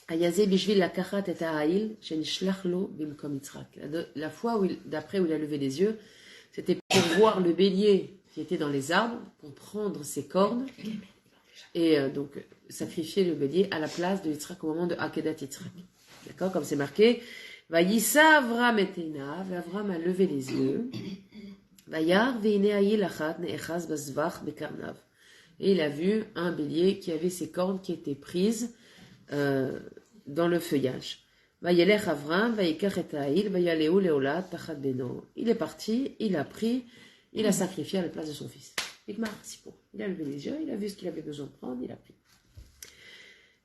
Hayazé, Bishvil, la Kachat et Ahaïl, Shenishlachlo, Bimkom Yitzhak. La fois d'après où il a levé les yeux, c'était pour voir le bélier qui était dans les arbres, pour prendre ses cornes et donc sacrifier le bélier à la place de Yitzhak au moment de Akedat Yitzhak. D'accord, comme c'est marqué. Vayissa Avram et Einav, Avram a levé les yeux. Vayar veine ayil achat ne'echaz bazvach bekarnav. Et il a vu un bélier qui avait ses cornes qui étaient prises dans le feuillage. Vayelech Avram, vayikach et ha'il, vayaleu leolat tachat beno. Il est parti, il a pris, il a sacrifié à la place de son fils. Igmar, c'est bon. Il a levé les yeux, il a vu ce qu'il avait besoin de prendre, il a pris.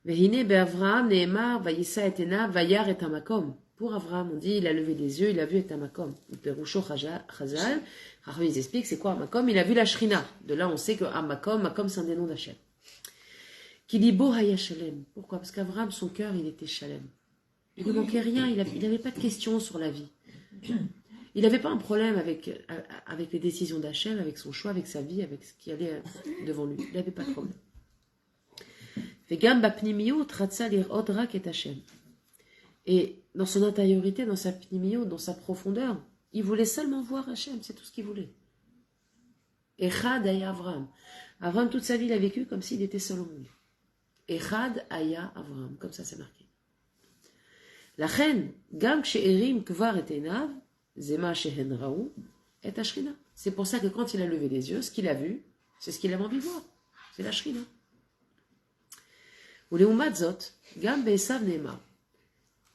Vehine be'Avram ne'emar, vayisa et enav, vayar et hamakom. Pour Avram, on dit, il a levé les yeux, il a vu et hamakom. Perusho chazal, ils expliquent, c'est quoi hamakom? Il a vu la shrina. De là, on sait que hamakom, c'est un des noms d'Hachem. Kilibo haya shalem. Pourquoi? Parce qu'Avram, son cœur, il était shalem. Il ne manquait rien, il n'avait pas de questions sur la vie. Il n'avait pas un problème avec les décisions d'Hachem, avec son choix, avec sa vie, avec ce qui allait devant lui. Il n'avait pas de problème. Et dans son intériorité, dans sa pnimio, dans sa profondeur, il voulait seulement voir Hachem, c'est tout ce qu'il voulait. Echad aya Avram. Avram, toute sa vie, il a vécu comme s'il était seul au monde. Echad aya Avram, comme ça c'est marqué. La reine, gam she'erim kvar et enav, zema shehen raou, et ashrina. C'est pour ça que quand il a levé les yeux, ce qu'il a vu, c'est ce qu'il avait envie de voir. C'est la shrina. Ou les umatzot, gam be'esav neema.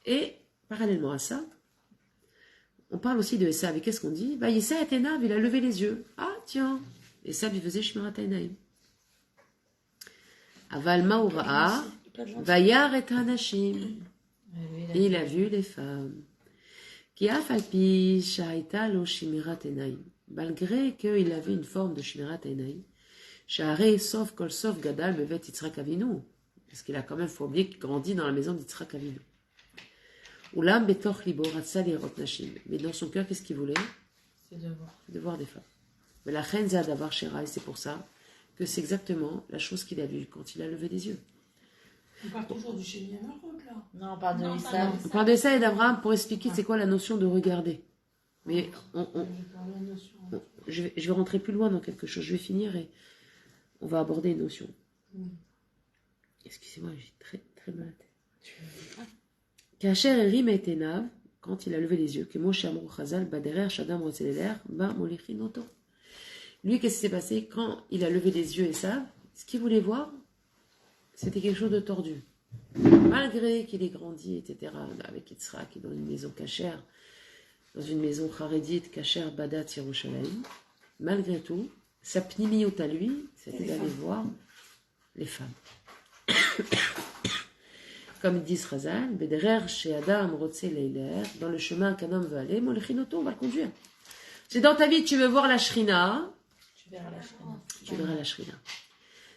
Et, parallèlement à ça, on parle aussi de Esav. Et qu'est-ce qu'on dit? Bah, Esav et Enav, il a levé les yeux. Ah, tiens, Esav, il faisait Shmirat Enaim. Aval ma'ura'a, vayar et hanashim. Et il a vu les femmes. Qui a falpi sha'ita lo Shmirat Enaim. Malgré qu'il avait une forme de Shmirat Enaim. Sha'are sof kol sof gadal bevet Yitzhak Avinu. Parce qu'il a quand même, faut oublier qu'il grandit dans la maison d'Yitzhak Avinu. Ulam betoch libo ratsa lirot nashim. Mais dans son cœur, qu'est-ce qu'il voulait? C'est de voir. De voir des femmes. Mais la reine Zadavar Shera, et c'est pour ça que c'est exactement la chose qu'il a vue quand il a levé les yeux. On parle toujours du Shem Yamarot, là. Non, on parle de Non, Esav. On parle de ça et d'Abraham pour expliquer c'est quoi la notion de regarder. Mais je vais rentrer plus loin dans quelque chose. Je vais finir et on va aborder une notion. Excusez-moi, j'ai très très mal à la tête. Kacher erim et enav, quand il a levé les yeux, que Moshe Amrou Chazal, Baderer, Shadam Rotzeler, Ba Molichin Oto. Lui, qu'est-ce qui s'est passé quand il a levé les yeux et ça? Ce qu'il voulait voir, c'était quelque chose de tordu. Malgré qu'il ait grandi, etc., avec Yitzhak, dans une maison cachère, dans une maison charédite, cachère, Badat, Yerushalayim, malgré tout, sa pnimiot à lui, c'était d'aller voir les femmes. Comme dit Razal, Bederer chez Adam Rotse Leiler, dans le chemin qu'un homme veut aller, Molechinoto, on va le conduire. Si dans ta vie tu veux voir la Shrina, Tu verras la Shrina. tu verras la Shrina.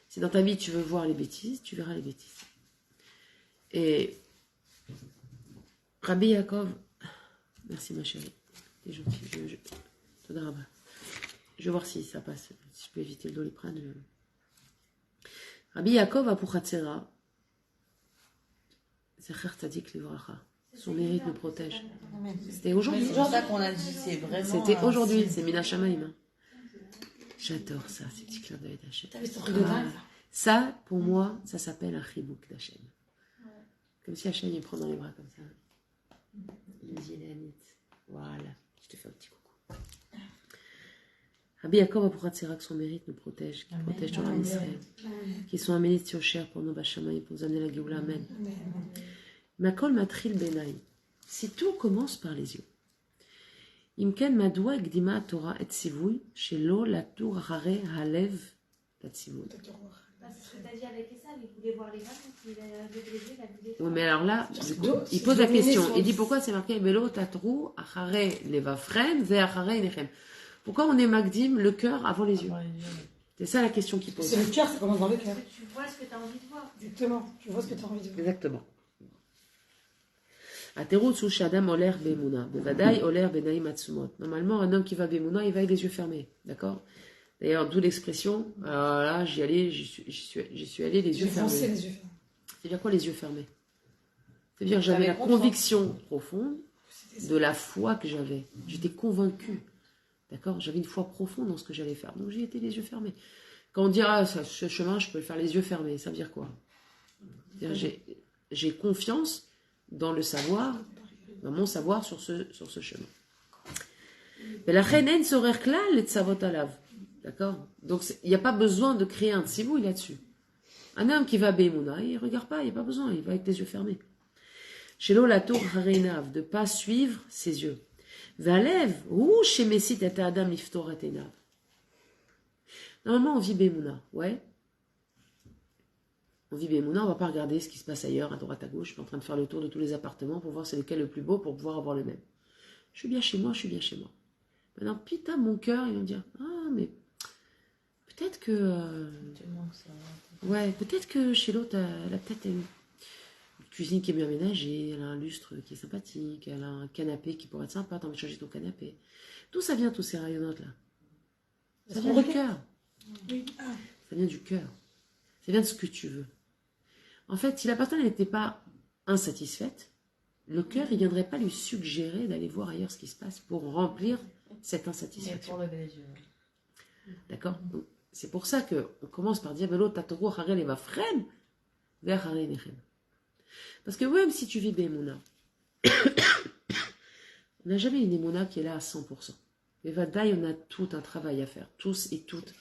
Si dans ta vie tu veux voir les bêtises, tu verras les bêtises. Et Rabbi Yaakov, merci ma chérie, t'es gentil. Je vais voir si ça passe, si je peux éviter le doliprane. Rabbi Yaakov a pour Hatzera. Zecher Tzadik Livracha. Son mérite nous protège. C'était aujourd'hui. C'est pour ça qu'on a dit, c'est vraiment. C'était aujourd'hui, c'est Mina Shamaim. J'adore ça, ces petits clins d'œil d'Hachem. Ça, pour moi, ça s'appelle un chibouk d'Hachem. Comme si Hachem il me prend dans les bras comme ça. Il me dit, Léanit, voilà, je te fais un petit coucou. Rabbi Yaakov Apuchatzera, que son mérite nous protège, qui protège ton âme Israël, qui sont amenés sur cher pour nos Bachamaï, pour nous amener la Géoula, Amen. Makol matril benai. Si tout commence par les yeux. Imken madoua gdima Torah et tzivui, shelo la tour hare halev la tzivui. C'est ce que tu as dit avec Esav, il voulait voir les femmes, il a levé les yeux, il a vu les femmes. Oui, mais alors là, il pose la question. Il dit pourquoi c'est marqué Velo tatrou achare levafrem ve achare nechem. Pourquoi on est Magdim, le cœur avant les yeux? C'est ça la question qu'il pose. C'est le cœur, ça commence dans le cœur. Tu vois ce que tu as envie de voir. Exactement, tu vois ce que tu as envie de voir. Exactement. Aterutsu shadam oler be'emuna. Bevadai oler be'naim atzumot. Normalement, un homme qui va be'emuna, il va avec les yeux fermés. D'accord? D'ailleurs, d'où l'expression, là, j'y suis allé les yeux fermés. Foncé les yeux fermés. C'est-à-dire quoi les yeux fermés? C'est-à-dire que j'avais la conviction profonde de la foi que j'avais. J'étais convaincue. D'accord? J'avais une foi profonde dans ce que j'allais faire. Donc j'y étais les yeux fermés. Quand on dit, ce chemin, je peux le faire les yeux fermés, ça veut dire quoi? C'est-à-dire, j'ai confiance dans le savoir, dans mon savoir sur ce chemin. Mais la reine sorer klal et tsavot alav. D'accord? Donc il n'y a pas besoin de créer un tzivouille là-dessus. Un homme qui va à Beimouna, il ne regarde pas, il n'y a pas besoin, il va avec les yeux fermés. Shelo la tour harenav, de pas suivre ses yeux. Valev, ou chez Messit et Adam iftor atenav. Normalement, on vit Bemouna, ouais. On vit Bemouna, on va pas regarder ce qui se passe ailleurs, à droite, à gauche. Je suis en train de faire le tour de tous les appartements pour voir c'est lequel le plus beau pour pouvoir avoir le même. Je suis bien chez moi, je suis bien chez moi. Maintenant, putain, mon cœur, il va me dire, ah, mais peut-être que... ouais, peut-être que chez l'autre, elle a peut-être une cuisine qui est bien aménagée, elle a un lustre qui est sympathique, elle a un canapé qui pourrait être sympa, t'as envie de changer ton canapé. D'où ça vient, tous ces rayonnotes-là? Ça vient du cœur. Oui. Ah. Ça vient du cœur. Ça vient de ce que tu veux. En fait, si la personne n'était pas insatisfaite, le cœur, il ne viendrait pas lui suggérer d'aller voir ailleurs ce qui se passe pour remplir cette insatisfaction. Pour lever les yeux. D'accord? Donc, c'est pour ça qu'on commence par dire Velo tatoro harel eva frem vers harel nechem. Parce que même si tu vis Bemouna, on n'a jamais une Emouna qui est là à 100%. Mais Vadaï, on a tout un travail à faire, tous et toutes,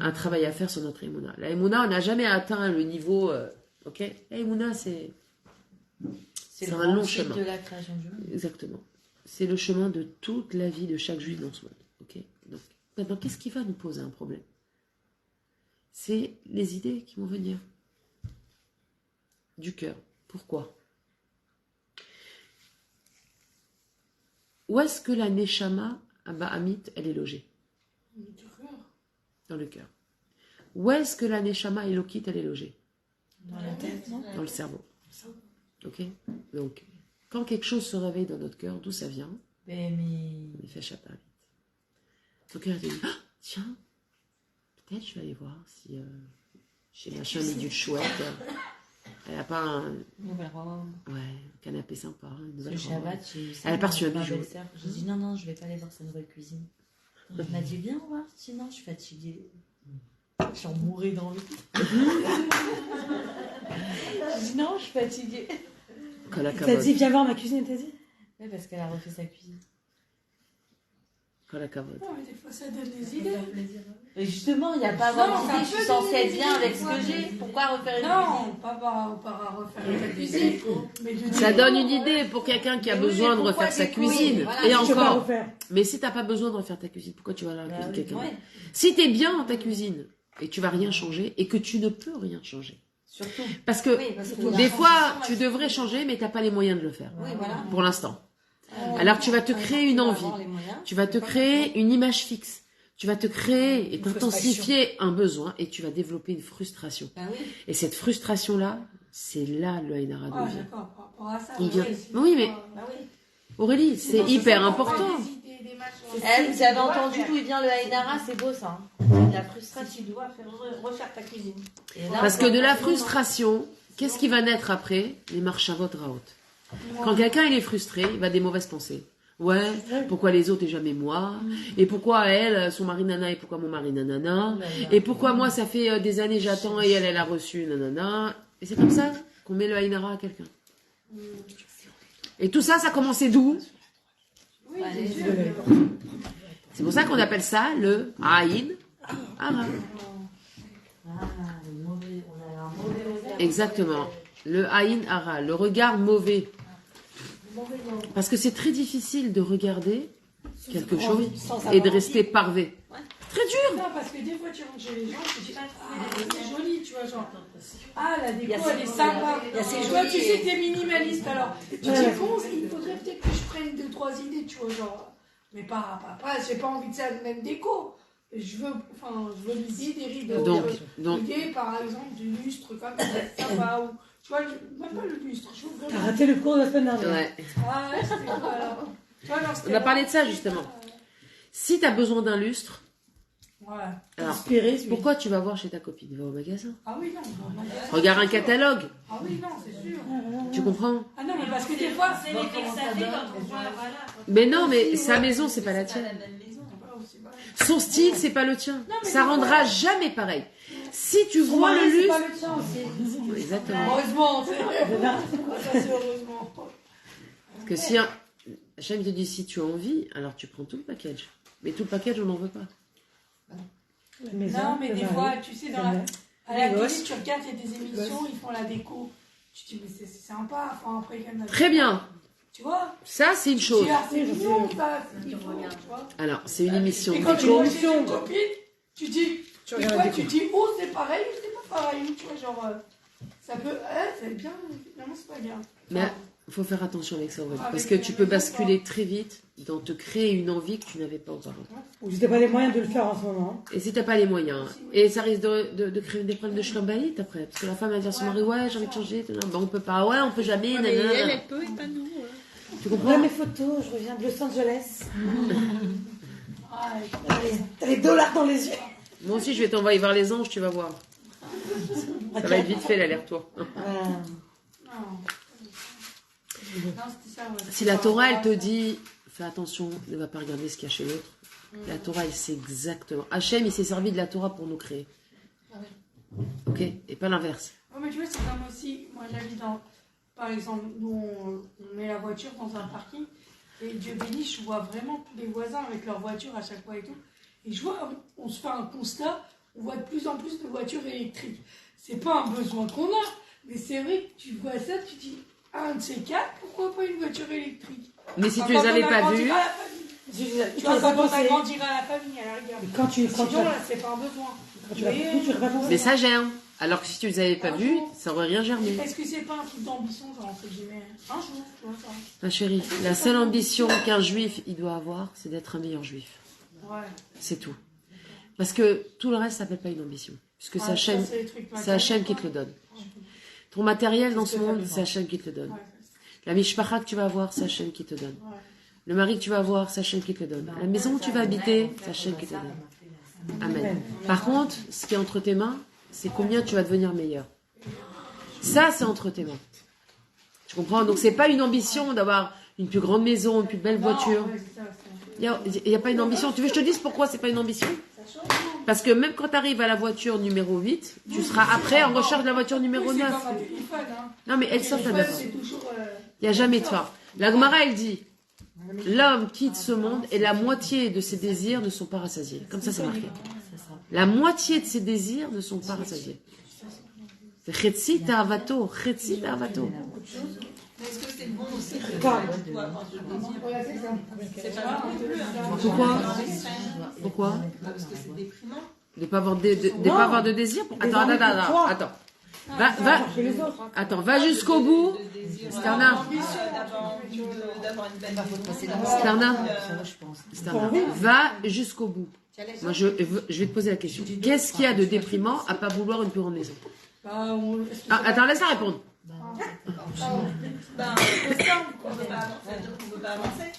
un travail à faire sur notre Emouna. La Emouna, on n'a jamais atteint le niveau, ok? La Emouna, c'est un long chemin. De la création du monde. Exactement. C'est le chemin de toute la vie de chaque juif dans ce monde. Ok. Donc, maintenant, qu'est-ce qui va nous poser un problème? C'est les idées qui vont venir du cœur. Pourquoi? Où est-ce que la Neshama, Amit, elle est logée? Dans le cœur. Où est-ce que la Neshama Elokit, elle est logée? Dans la tête, non? Dans le cerveau. Ok. Donc, quand quelque chose se réveille dans notre cœur, d'où ça vient? Il fait chaper. Ton cœur te dit, ah, tiens, peut-être je vais aller voir si chez machin Midule chouette, elle n'a pas un canapé sympa, une nouvelle robe. Elle a pas reçu un bijou. J'ai dit non, je vais pas aller voir sa nouvelle cuisine. Elle m'a dit viens voir, sinon je suis fatiguée. J'en mourrais d'envie. J'ai dit non, je suis fatiguée. T'as dit viens voir ma cuisine, t'as dit? Oui, parce qu'elle a refait sa cuisine. Quand la cavote. Non, mais des fois, ça donne des idées. Mais justement, il n'y a pas à avoir d'idée, je suis censée être bien avec ce que j'ai. Pourquoi refaire une cuisine? Non, pas par refaire ta cuisine. Mais de Ça donne une idée pour quelqu'un qui a besoin de refaire sa cuisine. voilà, Et Je peux pas encore. refaire. Mais si t'as pas besoin de refaire ta cuisine, pourquoi tu vas à la cuisine de quelqu'un? ouais. Si t'es bien dans ta cuisine et tu vas rien changer et que tu ne peux rien changer. Surtout. Parce que Oui, parce que des la fois, transition, tu elle- devrais changer, mais t'as pas les moyens de le faire. Oui, voilà. Pour l'instant. Alors tu vas te créer une envie. Tu vas te créer une image fixe. Tu vas te créer et t'intensifier un besoin et tu vas développer une frustration. Ben oui. Et cette frustration-là, c'est là le Aïnara Ah, d'Ovi. d'accord, par rapport à ça. Il vient- sinon, Oui, mais- Ben oui. Aurélie, c'est dans ce hyper sens, on important. prend des idées, des machins. Elle, vous avez entendu d'où il vient le Haïnara, c'est beau ça. Hein. C'est de la Si frustration. tu dois refaire ta cuisine. Et là, Parce que de la frustration, qu'est-ce qui va naître après? Les marchavot raot. Quand quelqu'un il est frustré, il va des mauvaises pensées. Ouais, pourquoi les autres et jamais moi? Et pourquoi elle, son mari nana, et pourquoi mon mari nanana? Et pourquoi moi, ça fait des années j'attends et elle a reçu nanana? Et c'est comme ça qu'on met le haïnara à quelqu'un. Et tout ça, ça a commencé d'où? C'est pour ça qu'on appelle ça le haïn hara. Exactement. Le haïn hara, le regard mauvais. Parce que c'est très difficile de regarder quelque chose et de rester parvé. Très dur. Non, parce que des fois, tu rentres chez les gens, tu te dis, ah, c'est joli, tu vois, genre, ah, la déco, elle est sympa. Toi, tu sais que t'es minimaliste, alors, tu te dis, bon, il faudrait peut-être que je prenne 2-3 idées, tu vois, genre, mais pas, j'ai pas envie de ça, de même déco. Je veux l'idée des rideaux. Donc, L'idée, par exemple, du lustre, comme ça, sympa, ou, tu vois, même pas le lustre, je veux T'as vraiment. raté le cours de la semaine dernière. ouais. Ah, ouais, c'était quoi, alors? Tu vois, genre, On a parlé de ça, justement. Si tu as besoin d'un lustre, Ouais. alors, Inspiré, pourquoi tu vas voir chez ta copine? Va au magasin. Ah oui, non. Regarde un catalogue. Ah oui, non, c'est sûr. Tu comprends? Ah non, mais parce que des fois, C'est l'effet que ça fait quand on voit, voilà. Mais non, mais sa maison, c'est pas la tienne. Son style, c'est pas le tien. Ça rendra jamais pareil. Si tu vois le c'est pas lustre... le tien aussi. Exactement. heureusement, c'est ça, c'est heureusement. Parce que si Hachem te dit si tu as envie, alors tu prends tout le package. Mais tout le package, on n'en veut pas. La maison, Non, mais le des mari, fois, tu sais, le à mari. la Les télé, gosses. tu regardes, il y a des émissions, ils font la déco. tu dis, mais c'est sympa. Enfin, après, il y en a. Très bien. Tu vois? Ça, c'est une chose. C'est mignon, ça. Il faut, tu vois. Alors, c'est une émission. Et quand tu déco. vois chez une copine, tu dis, tu dis, oh, c'est pareil ou c'est pas pareil, tu vois, genre, ça peut, c'est bien, finalement, c'est pas bien. Mais il faut faire attention avec ça, Aurélie, Ah, parce mais que tu tu as peux raison, basculer très vite dans te créer une envie que tu n'avais pas auparavant. Ou je n'ai pas les moyens de le faire en ce moment. Et si t'as pas les moyens, et ça risque de créer des problèmes de schlambaït après, parce que la femme va dire à son mari, ouais, j'ai envie de changer, ben, on peut pas, ouais, on peut jamais, Mais nanana. elle peut et pas nous. Tu Voilà comprends? mes photos, je reviens de Los Angeles. Ah, T'as les dollars dans les yeux. Moi aussi, je vais t'envoyer voir les anges, tu vas voir. Ça va être vite fait l'aller-retour. non. Non, c'était ça, ouais. Si la Torah, elle te dit, fais attention, ne va pas regarder ce qu'il y a chez l'autre. La Torah, elle sait exactement. Hachem, il s'est servi de la Torah pour nous créer. Ok? Et pas l'inverse. Ouais, mais tu vois, c'est comme aussi, moi j'habite dans, par exemple, nous on met la voiture dans un parking, et Dieu béni, je vois vraiment tous les voisins avec leur voiture à chaque fois et tout. Et je vois, on se fait un constat, on voit de plus en plus de voitures électriques. C'est pas un besoin qu'on a, mais c'est vrai que tu vois ça, tu dis, un de ces quatre, pourquoi pas une voiture électrique? Mais si Enfin, tu les quand avais on pas agrandira vus, la famille. Tu vois, vas quand on penser. agrandira la famille, à la rigueur. Quand tu Sinon, là, c'est pas un besoin. vas tu vas pas penser. mais ça germe. Alors que si tu les avais pas vus, ça aurait rien germé. Est-ce que c'est pas un truc d'ambition, genre, entre guillemets, un jour, tu vois ça? Ma chérie, la seule ambition qu'un juif il doit avoir, c'est d'être un meilleur juif. Ouais. C'est tout. Parce que tout le reste, ça s'appelle pas une ambition. Puisque c'est Hachem, c'est Hachem qui te le donne. Ton matériel dans ce monde, c'est Hachem qui te le donne. La mishpacha que tu vas avoir, c'est Hachem qui te donne. Le mari que tu vas avoir, c'est Hachem qui te le donne. La maison où tu vas habiter, c'est Hachem qui te le donne. Amen. Par contre, ce qui est entre tes mains, c'est combien tu vas devenir meilleur. Ça, c'est entre tes mains. Tu comprends? Donc, c'est pas une ambition d'avoir une plus grande maison, une plus belle voiture. Il n'y a pas une ambition. Tu veux que je te dise pourquoi c'est pas une ambition? Parce que même quand tu arrives à la voiture numéro 8, tu seras après en recherche de la voiture numéro 9. Non, mais elle sort d'abord. Il n'y a jamais de fin. La Gemara, elle dit, l'homme quitte ce monde et la moitié de ses désirs ne sont pas rassasiés. Comme ça, c'est marqué. La moitié de ses désirs ne sont pas rassasiés. C'est Chetzi Ta'avato. Chetzi Ta'avato. Est-ce que c'est bon aussi de Pas. avoir de désir? C'est pas bon non plus. Hein. Pourquoi? Pourquoi? Parce que c'est déprimant. De pas avoir pas avoir de désir? Attends. Va jusqu'au bout. Sterna. D'avoir une belle Sterna, va jusqu'au bout. Moi, je vais te poser la question. Qu'est-ce qu'il y a de déprimant à pas vouloir une plus grande maison? Attends, laisse-la répondre. On ne peut pas avancer.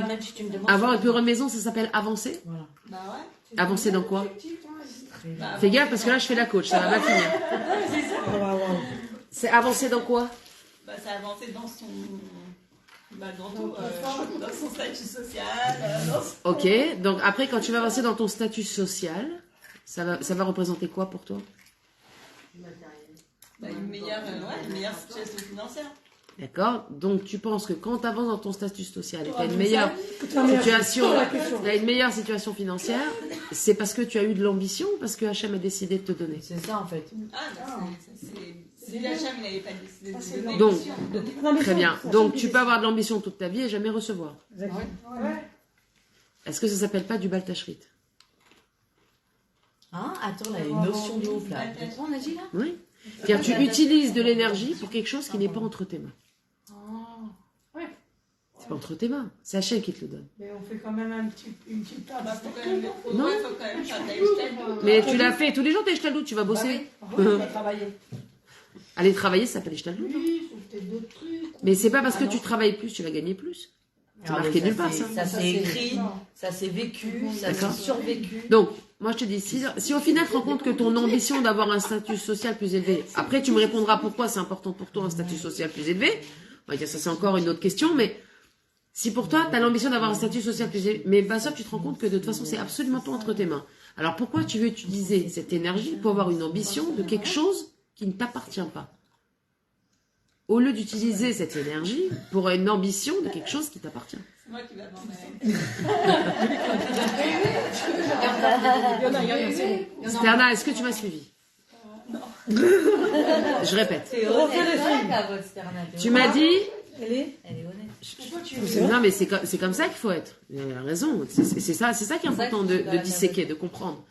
Même si tu me demandes. Avoir une plus grande maison, ça s'appelle avancer? Bah ouais. Avancer dans quoi? Fais gaffe parce que là, je fais la coach, ça va mal finir. C'est avancer dans quoi? Bah, c'est avancer dans son. Bah, dans son statut social. Ok, donc après, quand tu vas avancer dans ton statut social, ça va représenter quoi pour toi? Bah, une meilleure situation financière. D'accord? Donc tu penses que quand tu avances dans ton statut social et tu as une meilleure situation financière, c'est parce que tu as eu de l'ambition ou parce que Hachem a décidé de te donner? C'est ça en fait. Si Hachem n'avait pas décidé de donner. Donc, très bien. Donc tu peux avoir de l'ambition toute ta vie et jamais recevoir. Est-ce que ça s'appelle pas du baltachrit? Hein? Attends, là, il y a une notion de ouf là. On a dit là? Oui. Car tu utilises de l'énergie pour quelque chose qui n'est pas entre tes mains. C'est pas entre tes mains. C'est Hachem qui te le donne. Mais on fait quand même une petite table. Non. Il faut quand même faire de la Ishtaldout. Mais tu l'as fait tous les jours, t'es Ishtaldout, tu vas bosser. Aller travailler, ça s'appelle Ishtaldout. Oui, c'est peut-être d'autres trucs. Mais c'est pas parce que tu travailles plus, tu vas gagner plus. C'est marqué nulle part, ça. Ça s'est écrit, ça s'est vécu, ça s'est survécu. Donc, moi je te dis, si au final tu te rends compte que ton ambition d'avoir un statut social plus élevé, après tu me répondras pourquoi c'est important pour toi un statut social plus élevé, on va dire ça c'est encore une autre question, mais si pour toi tu as l'ambition d'avoir un statut social plus élevé, mais bah ça tu te rends compte que de toute façon c'est absolument pas entre tes mains. Alors pourquoi tu veux utiliser cette énergie pour avoir une ambition de quelque chose qui ne t'appartient pas? Au lieu d'utiliser cette énergie pour une ambition de quelque chose qui t'appartient. C'est moi qui vais avoir Sterna, est-ce que tu m'as suivi? Je répète. C'est honnête, la votre sternade. Tu m'as dit... Elle est honnête. Non, mais c'est comme ça qu'il faut être. Il a raison. C'est ça qui est important de disséquer, de comprendre.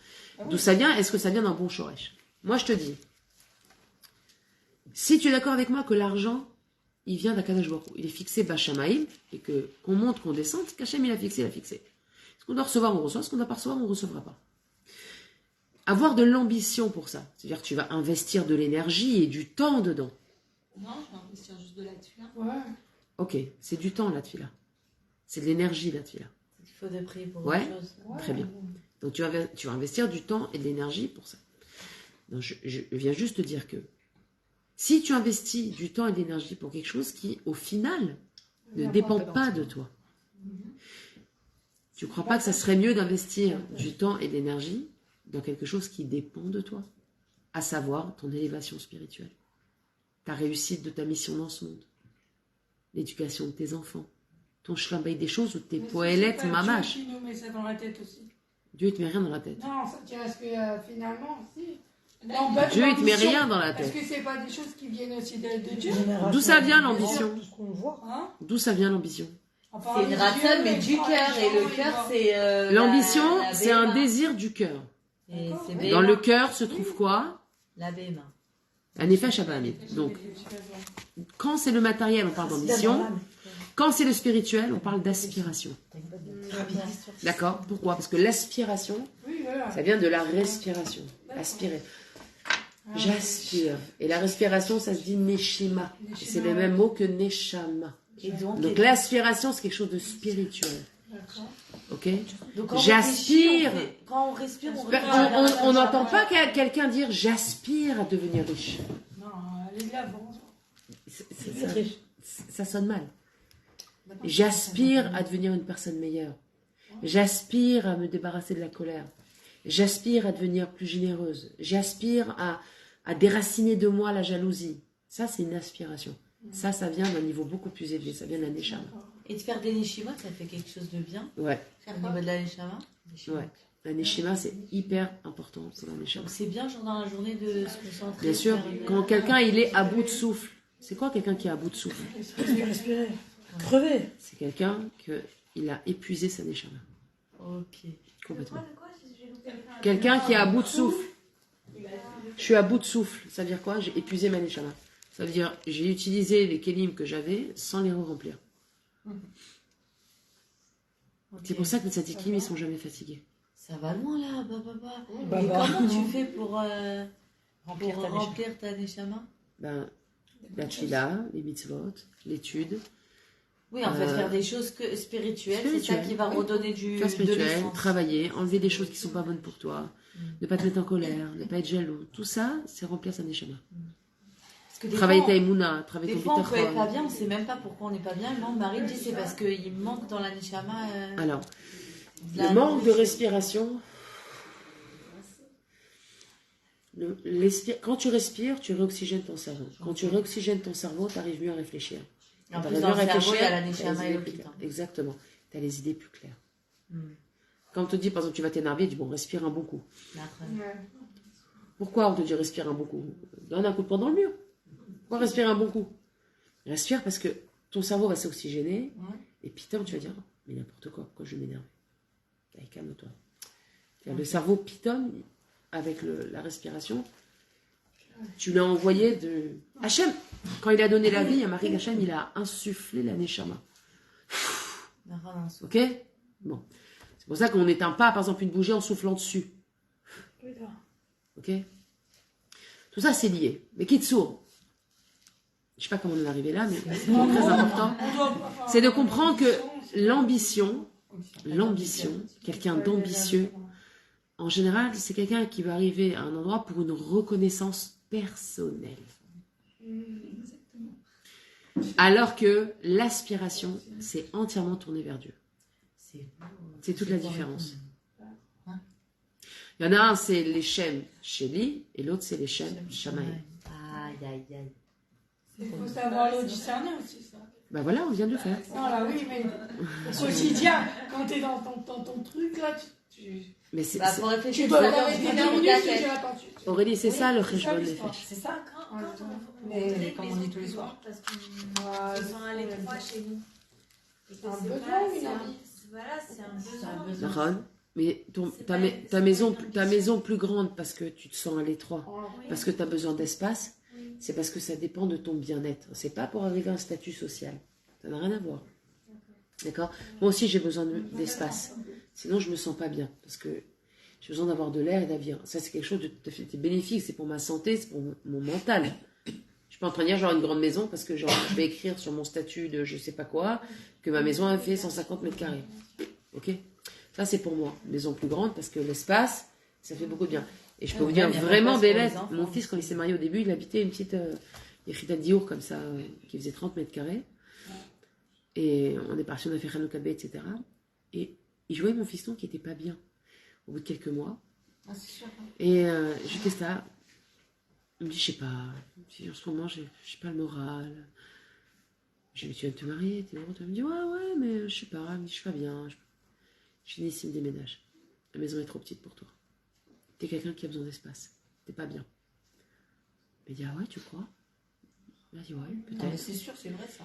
D'où ça vient? Est-ce que ça vient d'un bon shoresh? Moi, je te dis, si tu es d'accord avec moi que l'argent, il vient d'Akadosh Baruch Hu, il est fixé Bachamaïm, et que qu'on monte, qu'on descende, qu'Hachem il a fixé, il a fixé. Ce qu'on doit recevoir, on reçoit. Ce qu'on doit pas recevoir, on ne recevra pas. Avoir de l'ambition pour ça, c'est-à-dire que tu vas investir de l'énergie et du temps dedans. Non, je vais investir juste de la tuile. Ouais. Ok, c'est du temps la tefila. C'est de l'énergie la tefila. Il faut de prix pour Ouais. autre chose. Très bien. Donc tu vas investir du temps et de l'énergie pour ça. Donc, je viens juste te dire que si tu investis du temps et de l'énergie pour quelque chose qui, au final, ne dépend pas de toi, tu ne crois pas que ça serait mieux d'investir du temps et de l'énergie dans quelque chose qui dépend de toi, à savoir ton élévation spirituelle, ta réussite de ta mission dans ce monde, l'éducation de tes enfants, ton shlambaï, des choses où t'es poèlette mamache. Dieu qui nous met ça dans la tête aussi. Dieu, il te met rien dans la tête. Non, ça tient à ce que finalement, si. Dieu, il te met rien dans la Est-ce tête. que c'est pas des choses qui viennent aussi de Dieu? D'où ça vient l'ambition? Tout ce qu'on voit. Hein? D'où ça vient l'ambition? C'est une ratson, mais du cœur. Et le cœur, c'est. L'ambition, la c'est un béma. désir du cœur. Et c'est Dans béma. le cœur se trouve quoi? La béma. Un effet Shabbat. Donc, quand c'est le matériel, on parle d'ambition. Quand c'est le spirituel, on parle d'aspiration. D'accord? Pourquoi? Parce que l'aspiration, Oui, voilà. ça vient de la respiration. Aspirer. J'aspire. Et la respiration, ça se dit neshima. Et c'est le même mot que neshama. Et Donc l'aspiration, c'est quelque chose de spirituel. D'accord. Ok? donc, quand J'aspire. Quand on respire, on Ben, on n'entend pas quelqu'un dire j'aspire à devenir riche. Non, allez de l'avant. Ça sonne mal. J'aspire à devenir une personne meilleure. J'aspire à me débarrasser de la colère. J'aspire à devenir plus généreuse. J'aspire à déraciner de moi la jalousie. Ça, c'est une aspiration. Ça vient d'un niveau beaucoup plus élevé. Ça vient d'un neshama. Et de faire des neshimot, ça fait quelque chose de bien. Ouais. Au niveau de la neshama. Ouais. Un neshima, c'est hyper important pour la neshama. Donc c'est bien, genre dans la journée, de se concentrer. Bien sûr, faire une- quand quelqu'un il est à bout de souffle, c'est quoi quelqu'un qui est à bout de souffle? Respirer. Crever. C'est quelqu'un il a épuisé sa neshama. Ok. Complètement. De quoi j'ai loupé le train. Quelqu'un qui est à bout de souffle. Je suis à bout de souffle. Ça veut dire quoi? J'ai épuisé ma neshama. Ça veut dire j'ai utilisé les kélim que j'avais sans les remplir. Ok. C'est pour ça que les tzadikim, ils sont jamais fatigués. Ça va loin là, bah. Bah, Et bah. comment tu fais pour Remplir ta remplir ta neshama? Ben, la tfila, les mitzvot, l'étude, Oui, en fait, faire des choses spirituelles, c'est ça spirituelles, qui va oui. redonner de faire spirituel, l'essence. travailler, enlever des choses qui sont pas bonnes pour toi, ne pas te mettre en colère, ne pas être jaloux. Tout ça, c'est remplir sa neshama. Parce que des Travailler fois, ta émouna, travailler des ton fois, on peut être pas bitachon. bien, on sait même pas pourquoi on n'est pas bien. Mon mari dit c'est parce qu'il manque dans la neshama. Alors, de la le manque de nourriture. respiration. Quand tu respires, tu réoxygènes ton cerveau. Quand tu réoxygènes ton cerveau, tu arrives mieux à réfléchir. En Quand plus, t'arrives dans mieux à le cerveau, il y a la t'as les neshama et idées le plus pitin. claires. Exactement. Tu as les idées plus claires. Hmm. Quand on te dit, par exemple, tu vas t'énerver, tu dis, bon, respire un bon coup. Après. Ouais. Pourquoi on te dit respire un bon coup? Donne un coup de poing dans le mur. Pourquoi respirer un bon coup? Respire parce que ton cerveau va s'oxygéner. Ouais. Et putain, tu vas dire, mais n'importe quoi, pourquoi je m'énerve? Allez, calme-toi. Le cerveau pitonne avec la respiration. Tu l'as envoyé de... Hachem, quand il a donné la vie à Marie Hachem, il a insufflé la neshama. Ok? Bon. C'est pour ça qu'on n'éteint pas, par exemple, une bougie en soufflant dessus. Ok? Tout ça, c'est lié. Mais Kitsour, je sais pas comment on est arrivé là, mais c'est très important. C'est de comprendre que l'ambition, quelqu'un d'ambitieux, en général, c'est quelqu'un qui va arriver à un endroit pour une reconnaissance personnelle. Alors que l'aspiration, c'est entièrement tourné vers Dieu. C'est toute la différence. Il y en a un, c'est les Shem Sheli, et l'autre, c'est les Shem Shamaï. Aïe. Il faut savoir le discerner aussi, ça. Ben voilà, on vient de le faire. Non, là, oui, mais au quotidien, quand tu es dans ton truc, là, tu Mais c'est, Bah, c'est- faut réfléchir. Tu dois c'est t'arrêter dans 10 une minutes, tête. tu dis attends. Aurélie, c'est ça le c'est ça, Khejbon l'histoire. Nefesh. C'est ça. Quand on Mais comme on dit tous les soirs. Parce qu'ils sont à l'étroit chez nous. Et que Un c'est besoin, pas- une c'est un- envie. Voilà, c'est un besoin. Ron, mais C'est ta, pas- ma- c'est ta pas maison, une ta ambition. maison plus grande parce que tu te sens à l'étroit, Oui. parce que tu as besoin d'espace, Oui. c'est parce que ça dépend de ton bien-être. C'est pas pour arriver à un statut social. Ça n'a rien à voir. D'accord. Moi aussi, j'ai besoin d'espace. Sinon, je me sens pas bien parce que j'ai besoin d'avoir de l'air et d'avenir. Ça, c'est quelque chose de tout à fait bénéfique. C'est pour ma santé, c'est pour mon mental. Je suis pas en train de dire genre une grande maison parce que genre je vais écrire sur mon statut de je sais pas quoi que ma maison a fait 150 mètres carrés. Ok. Ça, c'est pour moi. Une maison plus grande parce que l'espace, ça fait beaucoup de bien. Et je peux vous dire il y a vraiment pas de place belle. pour les Mon enfants. fils, quand il s'est marié au début, il habitait une petite Yechida Diour comme ça, qui faisait 30 mètres carrés. Et on est parti, on a fait Hanouka Bay, etc. Et je voyais mon fiston qui était pas bien au bout de quelques mois. Ah, c'est sûr. Et je dis, qu'est-ce que t'as? Il me dit, je sais pas. En ce moment, j'ai pas le moral. Je lui dis, tu viens de te marier, t'es heureux? Il me dit, ouais, mais je sais pas. Il me dit, je suis pas bien. Je dis, Nissim, déménage. La maison est trop petite pour toi. T'es quelqu'un qui a besoin d'espace. T'es pas bien. Il me dit, ah ouais, tu crois? Il m'a dit, ouais, Non, mais peut-être. c'est sûr, c'est vrai ça.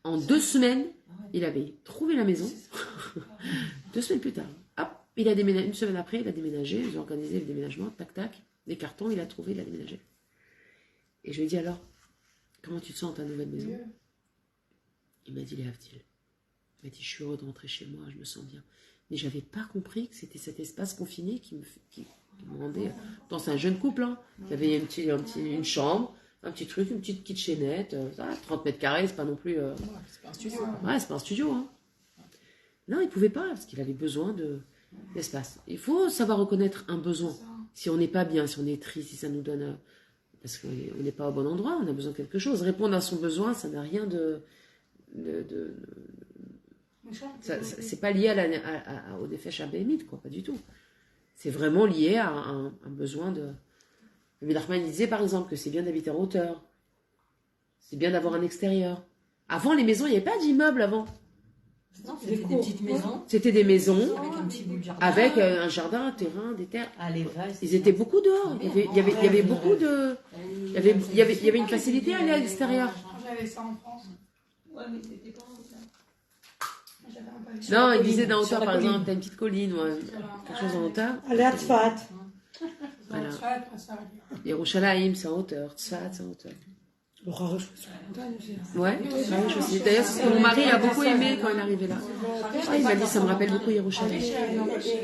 En 2 semaines, Ah ouais. il avait trouvé la maison. 2 semaines plus tard, hop, il a déménagé. Une semaine après, il a déménagé. Ils ont organisé le déménagement. Tac, tac. Des cartons, il a trouvé, il a déménagé. Et je lui ai dit alors, comment tu te sens dans ta nouvelle maison? Mieux. Il m'a dit, les Havdil. Il m'a dit, je suis heureux de rentrer chez moi, je me sens bien. Mais j'avais pas compris que c'était cet espace confiné qui me rendait. Dans c'est un jeune couple, hein. Il y avait une chambre, un petit truc, une petite kitchenette, 30 mètres carrés, c'est pas non plus. C'est pas un studio. Ouais, c'est pas un studio. Hein. Non, il pouvait pas, parce qu'il avait besoin d'espace. Il faut savoir reconnaître un besoin. Si on n'est pas bien, si on est triste, si ça nous donne. Parce qu'on n'est pas au bon endroit, on a besoin de quelque chose. Répondre à son besoin, ça n'a rien c'est pas lié au défèche abémite, quoi, pas du tout. C'est vraiment lié à un besoin de. Le Nachman disait par exemple que c'est bien d'habiter en hauteur. C'est bien d'avoir un extérieur. Avant, les maisons, il n'y avait pas d'immeubles avant. Non, c'était des petites maisons C'était des maisons avec un petit bout de jardin. avec un jardin, un terrain, des terres. Ah, les vaches. Ils étaient beaucoup dehors. Il y avait beaucoup de. Il y avait une facilité à aller à l'extérieur. Quand j'avais ça en France, Ouais, mais t'étais pas en hauteur. j'avais un palais. Non, il colline, disait dans sur hauteur, la par colline. exemple, t'as une petite colline ou quelque chose en hauteur. Allez à Tzfat. Voilà. Ça, ça, Yerushalayim, c'est en hauteur. Tzfat, c'est en hauteur. Le Raroche sur la montagne aussi. Ouais, je sais. D'ailleurs, c'est ce que mon mari a beaucoup aimé quand il est arrivé là. Ah, il m'a dit, ça me rappelle beaucoup Yerushalayim.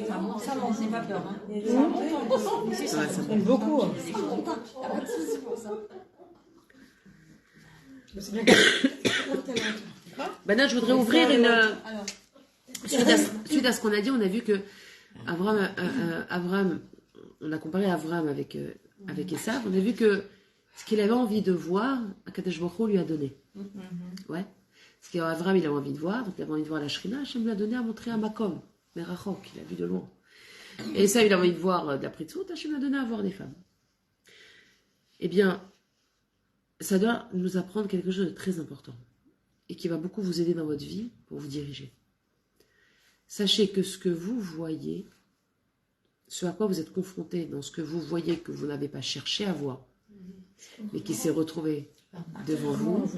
Ça m'en faisait pas peur. Hein. Ouais, ça me- J'aime beaucoup. hein. C'est bien Maintenant, je voudrais ouvrir une. Alors, Suite à ce qu'on a dit, on a vu que Avram, on a comparé Avram avec Esav, on a vu que ce qu'il avait envie de voir, Akadosh Baruch Hu lui a donné. Ouais. Ce qu'Avram, il avait envie de voir, donc il avait envie de voir la Shrina, Hachem lui a donné à montrer à Makom, Merachok, il a vu de loin. Et Esav, il a envie de voir de la Pritzot, Hachem lui a donné à voir des femmes. Eh bien, ça doit nous apprendre quelque chose de très important et qui va beaucoup vous aider dans votre vie pour vous diriger. Sachez que ce que vous voyez, ce à quoi vous êtes confronté dans ce que vous voyez que vous n'avez pas cherché à voir, mais qui s'est retrouvé devant vous,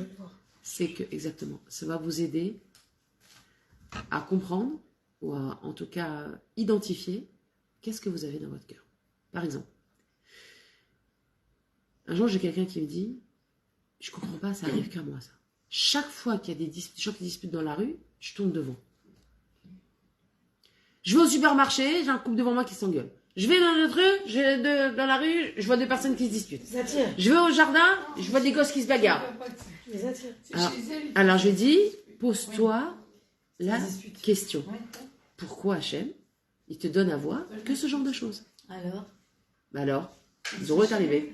c'est que, exactement, ça va vous aider à comprendre, ou à, en tout cas, identifier qu'est-ce que vous avez dans votre cœur. Par exemple, un jour, j'ai quelqu'un qui me dit, je comprends pas, ça arrive qu'à moi, ça. Chaque fois qu'il y a des gens qui disputent dans la rue, je tourne devant. Je vais au supermarché, j'ai un couple devant moi qui s'engueule. Je vais dans notre rue, dans la rue, je vois deux personnes qui se disputent. Les attire. Je vais au jardin, je vois des gosses qui se bagarrent. Les attire. Alors je dis, pose-toi la question. Pourquoi Hachem, il te donne à voir que ce genre de choses? Alors Bah alors, Zoro est arrivé.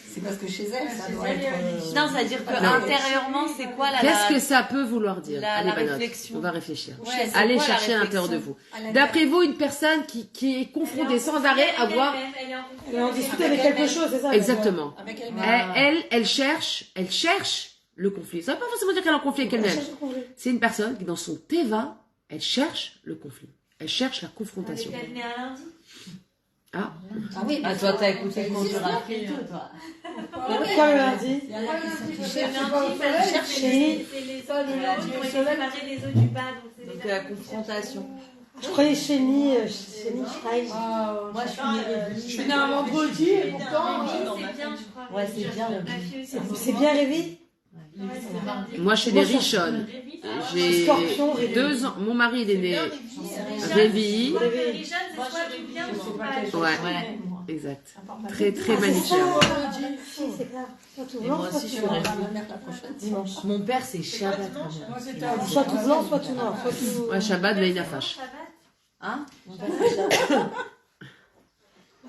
c'est parce que chez elle, ça doit être. Non, c'est-à-dire que intérieurement, c'est quoi la. Qu'est-ce que ça peut vouloir dire? la Allez, Banot, réflexion. on va réfléchir. Ouais, c'est Allez quoi la chercher à l'intérieur de réflexion vous. D'après vous, une personne qui est confrontée sans arrêt à voir... Elle en discute avec quelque chose, c'est ça? Exactement. Avec elle-même. Elle cherche le conflit. Ça ne veut pas forcément dire qu'elle est en conflit avec elle-même. cherche le conflit. C'est une personne qui, dans son teva, elle cherche le conflit. Elle cherche la Elle confrontation. est née un lundi. Ah, Ah oui, Ah, toi, t'as écouté le compte rapide, toi. Quoi le lundi? Il y en a qui se Le cherchent. lundi, ça Chérie. cherche c'est les eaux qui ont été séparées des eaux du bas. Donc, c'est les Donc, personnes la qui confrontation. Je croyais Chéni, Schrein. Moi, je suis née je suis née un vendredi et pourtant. c'est bien, je crois. Ouais, c'est bien, le Ma fille aussi. C'est bien rêvé? Ouais, c'est mardi. moi, chez les Richonnes, j'ai Scorpion, Révi. 2 ans. Mon mari, il est né Richard, Révi. moi, Richard, c'est soit du bien ou du mal. Ouais, exact. Très, très Ah, c'est manichéen. ça. Si, c'est clair. Soit tout Et blanc, moi soit aussi, je tout suis noir. rêvée. Ma mère la prochaine. Dimanche. Mon père, c'est Shabbat. Moi, c'était Soit tout blanc, soit tout noir. Soit tout... Ouais, Shabbat, Veina Fash. Hein?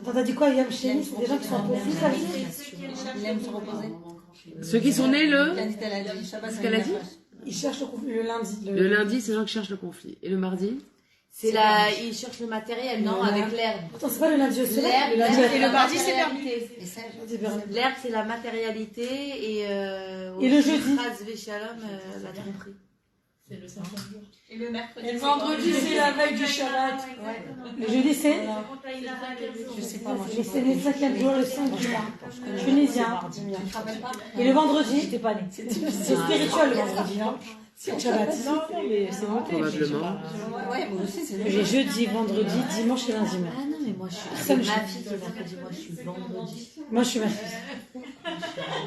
Attends, t'as dit quoi, Yam Chéni? C'est des gens qui sont en conflit, ça veut dire? Il aime se reposer. Ceux qui sont nés le Elle a dit Shabbat, Ce qu'elle a dit Ils cherchent le conflit le lundi. Le lundi, c'est les gens qui cherchent le conflit. Et le mardi C'est là, il cherche le matériel, non? Voilà. Avec l'herbe. Attends, c'est pas le lundi au soleil? L'herbe, Le lundi, l'herbe, c'est la le mardi, c'est matérialité. Et ça, L'herbe, c'est la matérialité et Et le jeudi? Phrase Véchalom, la tromperie. C'est le 5e jour. Et le mercredi. Et le vendredi, c'est la veille du Shabbat. Le jeudi, c'est? je sais pas, moi. C'est le 5e jour, le 5 du mois. Tunisien. Tu te rappelles pas? Et le vendredi? J'étais pas née. C'est spirituel le vendredi, non? C'est le Shabbat. Probablement. Ouais, moi aussi, c'est J'ai jeudi, vendredi, dimanche et lundi même. Ah non, mais moi, je suis. C'est ma fille qui est mercredi, moi, je suis vendredi. Moi, je suis ma fille.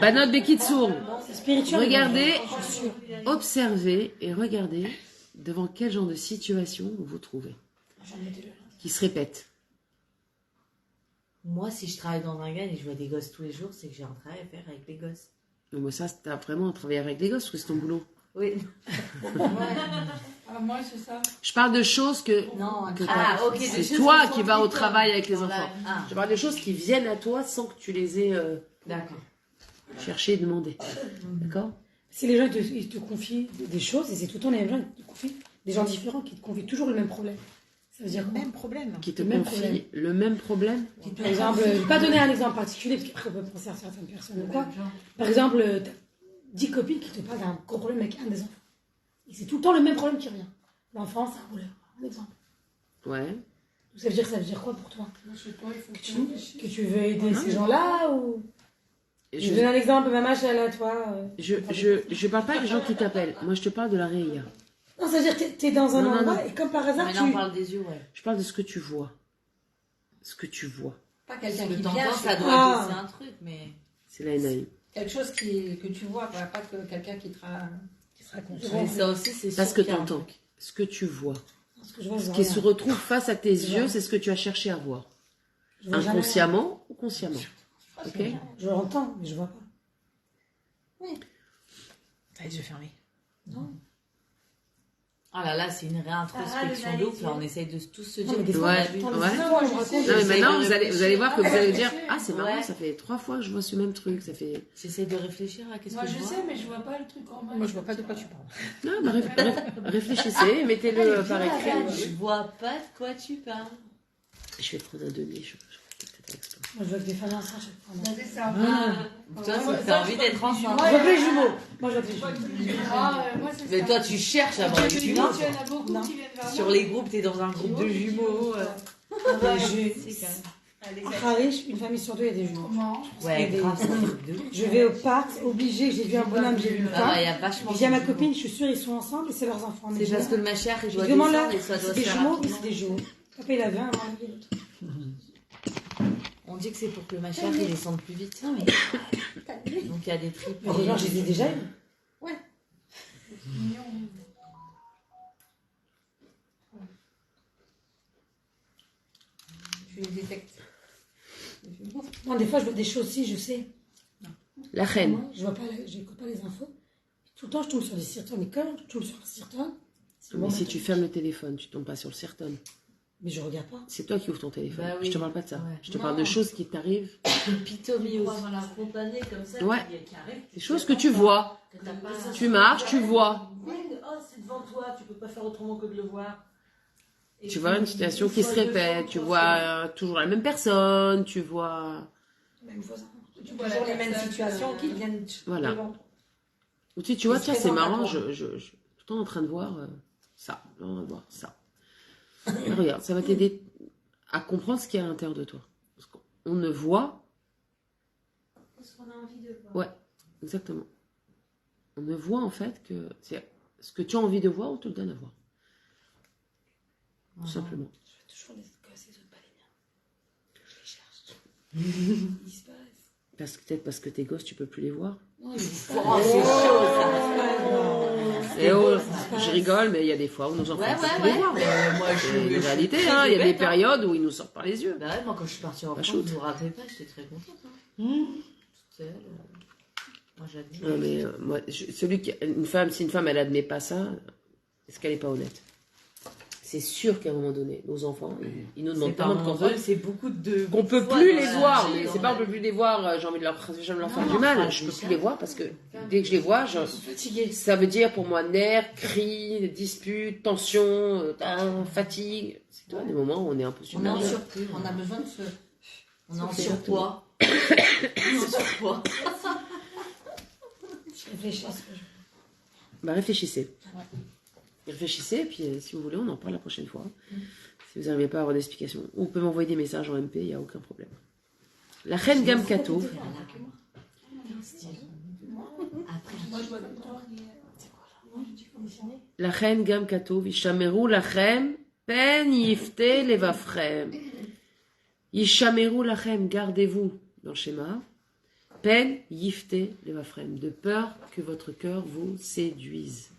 Banot Bekitsour. C'est spirituel. Regardez, Je suis sûre. observez et regardez devant quel genre de situation vous vous trouvez. Qui se répète. Moi, si je travaille dans un GAN et je vois des gosses tous les jours, c'est que j'ai un travail à faire avec les gosses. Donc ça, t'as vraiment travaillé avec les gosses parce que c'est ton boulot. Oui. Ah, moi, c'est ça. Je parle de choses que Non, que Ah, t'as- ok. des c'est choses toi qui qui sont vas au dites, travail avec les dans la- enfants. Ah, Je parle de choses qui viennent à toi sans que tu les aies d'accord. cherchées et demandées. D'accord? Si les gens ils te confient des choses, et c'est tout le temps les mêmes gens qui te confient, des gens différents qui te confient toujours le même problème. Ça veut dire quoi? Même problème. Qui te Le même confie problème. le même problème. Par exemple, je vais pas donner un exemple particulier, parce qu'après on peut penser à certaines personnes ou quoi. Par exemple, t'as 10 copines qui te parlent d'un gros problème avec un des enfants. Et c'est tout le temps le même problème qui revient. L'enfant, c'est un rouleur. Un exemple. Ouais. Ça veut dire quoi pour toi? Moi, chez toi, il faut Que tu veux aider ces gens-là ou... Je Je, donne un exemple, maman, je suis à toi. je parle pas des gens qui t'appellent. Moi, je te parle de la réa. Non, c'est-à-dire que t'es dans un Non, non, endroit non. et comme par hasard, Mais tu... là, on parle des yeux, ouais. Je parle de ce que tu vois. Ce que tu vois. pas quelqu'un Le qui temps, vient, ça doit Ah. être un truc, mais. C'est la NAI. quelque chose que tu vois, pas que quelqu'un qui te raconte. Mais ça aussi, c'est Pas ce sûr que qu'il y a tu un entends. truc. Ce que tu vois. Ce que je vois, je Ce vois qui rien. se retrouve face à tes vois. yeux, c'est ce que tu as cherché à voir. Je vois jamais Inconsciemment ou consciemment. Ok? rien. Je l'entends, mais je vois pas. T'as les yeux fermés. Ah là là, c'est une réintrospection Ah, le de ouf. Là, on essaye de tous se Non, dire. mais des fois, Ouais, j'entends des ouais. histoires, je raconte. Non, mais maintenant, vous allez voir que vous allez dire réfléchir. ah, c'est marrant, Ouais. ça fait 3 fois que je vois ce même truc. Ça fait. J'essaie de réfléchir à qu'est-ce Moi, que je je vois. sais, mais je vois pas le truc en main. Moi, je vois pas de quoi tu parles. Non, bah, réfléchissez, mettez-le par écrit. Je vois pas de quoi tu parles. Je vais prendre un demi. Je peut-être avec ça. Moi, je vois que des femmes enceintes, je prends. C'est ça. Toi, t'as envie d'être enceinte. Je vois que les jumeaux. Moi, je vois que les jumeaux. Moi, c'est Mais ça. toi, tu cherches à avoir des Tu jumeaux. il y en a beaucoup Non. qui viennent vers Sur moi. les groupes, t'es dans un groupe de jumeaux. Harish, une famille sur deux, il y a des jumeaux. Comment? Ouais, Des- grave, c'est un truc de ouf. Je vais au parc, obligé, j'ai vu un bonhomme, j'ai vu une Ah, femme. il y a vachement Je dis à ma de jumeaux. copine, je suis sûre, ils sont ensemble et c'est leurs enfants. Mais C'est parce que le machère, il je doit demande là, descendre et ça doit c'est se des faire jumeaux, oui, rapidement. c'est des jumeaux. Papa, il avait un, maman, il avait l'autre. On dit que c'est pour que le machère, il descende plus vite. Non, mais Donc il y a des tripes. mais des gens, je les ai déjà eu. Tu les détectes. Non, des fois, je vois des choses aussi, je sais. La reine. Moi, je vois pas, j'écoute pas les infos. Tout le temps, je tombe sur des sirtons. Mais quand je tombe sur un sirton, c'est Mais bon, si tu fermes le téléphone, tu tombes pas sur le certain. mais je regarde pas. C'est toi qui ouvres ton téléphone. Bah oui. Je te parle pas de ça. Ouais. Je te parle de choses qui t'arrivent. Pitomie aussi. Spontané comme ça. Ouais. Des choses que tu vois. Tu marches, tu vois. Oh, c'est devant toi, tu peux pas faire autrement que de le voir. Et Tu vois une situation qui se répète. Tu vois toujours la même personne. Tu vois. Même voisin. Tu vois toujours les mêmes situations qui viennent Voilà. devant toi. Ou tu vois, Qu'est-ce tiens, qu'elle c'est en a marrant, pour- je suis tout le temps en train de voir ça. Je suis en train de voir ça. Et regarde, ça va t'aider à comprendre ce qu'il y a à l'intérieur de toi. Parce qu'on ne voit. Ce qu'on a envie de voir. Ouais, exactement. On ne voit en fait que c'est ce que tu as envie de voir, on te le donne à voir. Tout simplement. Je fais toujours les gosses et les autres baleines. Je les cherche. Il se passe. Peut-être parce que tes gosses, tu peux plus les voir. Oh, c'est chaud ça. Et oh, je rigole, mais il y a des fois où nos enfants Ouais, ne peuvent ouais, plus les ouais. voir. Moi, C'est une réalité, hein. Il y a des périodes où ils nous sortent par les yeux. Bah ouais, moi quand je suis partie en Bah, France, shoot. je vous rappelais pas, j'étais très contente. Hein. Toute seule. Moi j'admire. Non, mais moi, si une femme, elle admet pas ça, est-ce qu'elle est pas honnête? C'est sûr qu'à un moment donné, nos enfants, ils nous demandent C'est tellement pas de mon contrôle rôle, c'est beaucoup de. qu'on peut fois plus dans les la voir. vie, Mais dans c'est pas la on peut plus les voir, j'ai envie de leur faire Non, du mal. enfin, Je peux déjà. plus les voir parce que dès que je les vois, ça veut dire pour moi nerfs, cris, disputes, tension, fatigue. C'est toi des moments où on est un peu On est en submergé. surplus, on a besoin de se. On est en C'est surpoids. On est en surpoids. Je réfléchis à ce que je Bah réfléchissez. Ouais. Réfléchissez, et puis si vous voulez, on en parle la prochaine fois. Si vous n'arrivez pas à avoir d'explication. Ou vous pouvez m'envoyer des messages en MP, il n'y a aucun problème. La reine Gamkato. Après, Moi, je vois d'accord. La reine Gamkato, Vishameru lachem, pen yifte levafrem. Yishameru lachem, gardez-vous dans le schéma. Pen yifte levafrem, de peur que votre cœur vous séduise.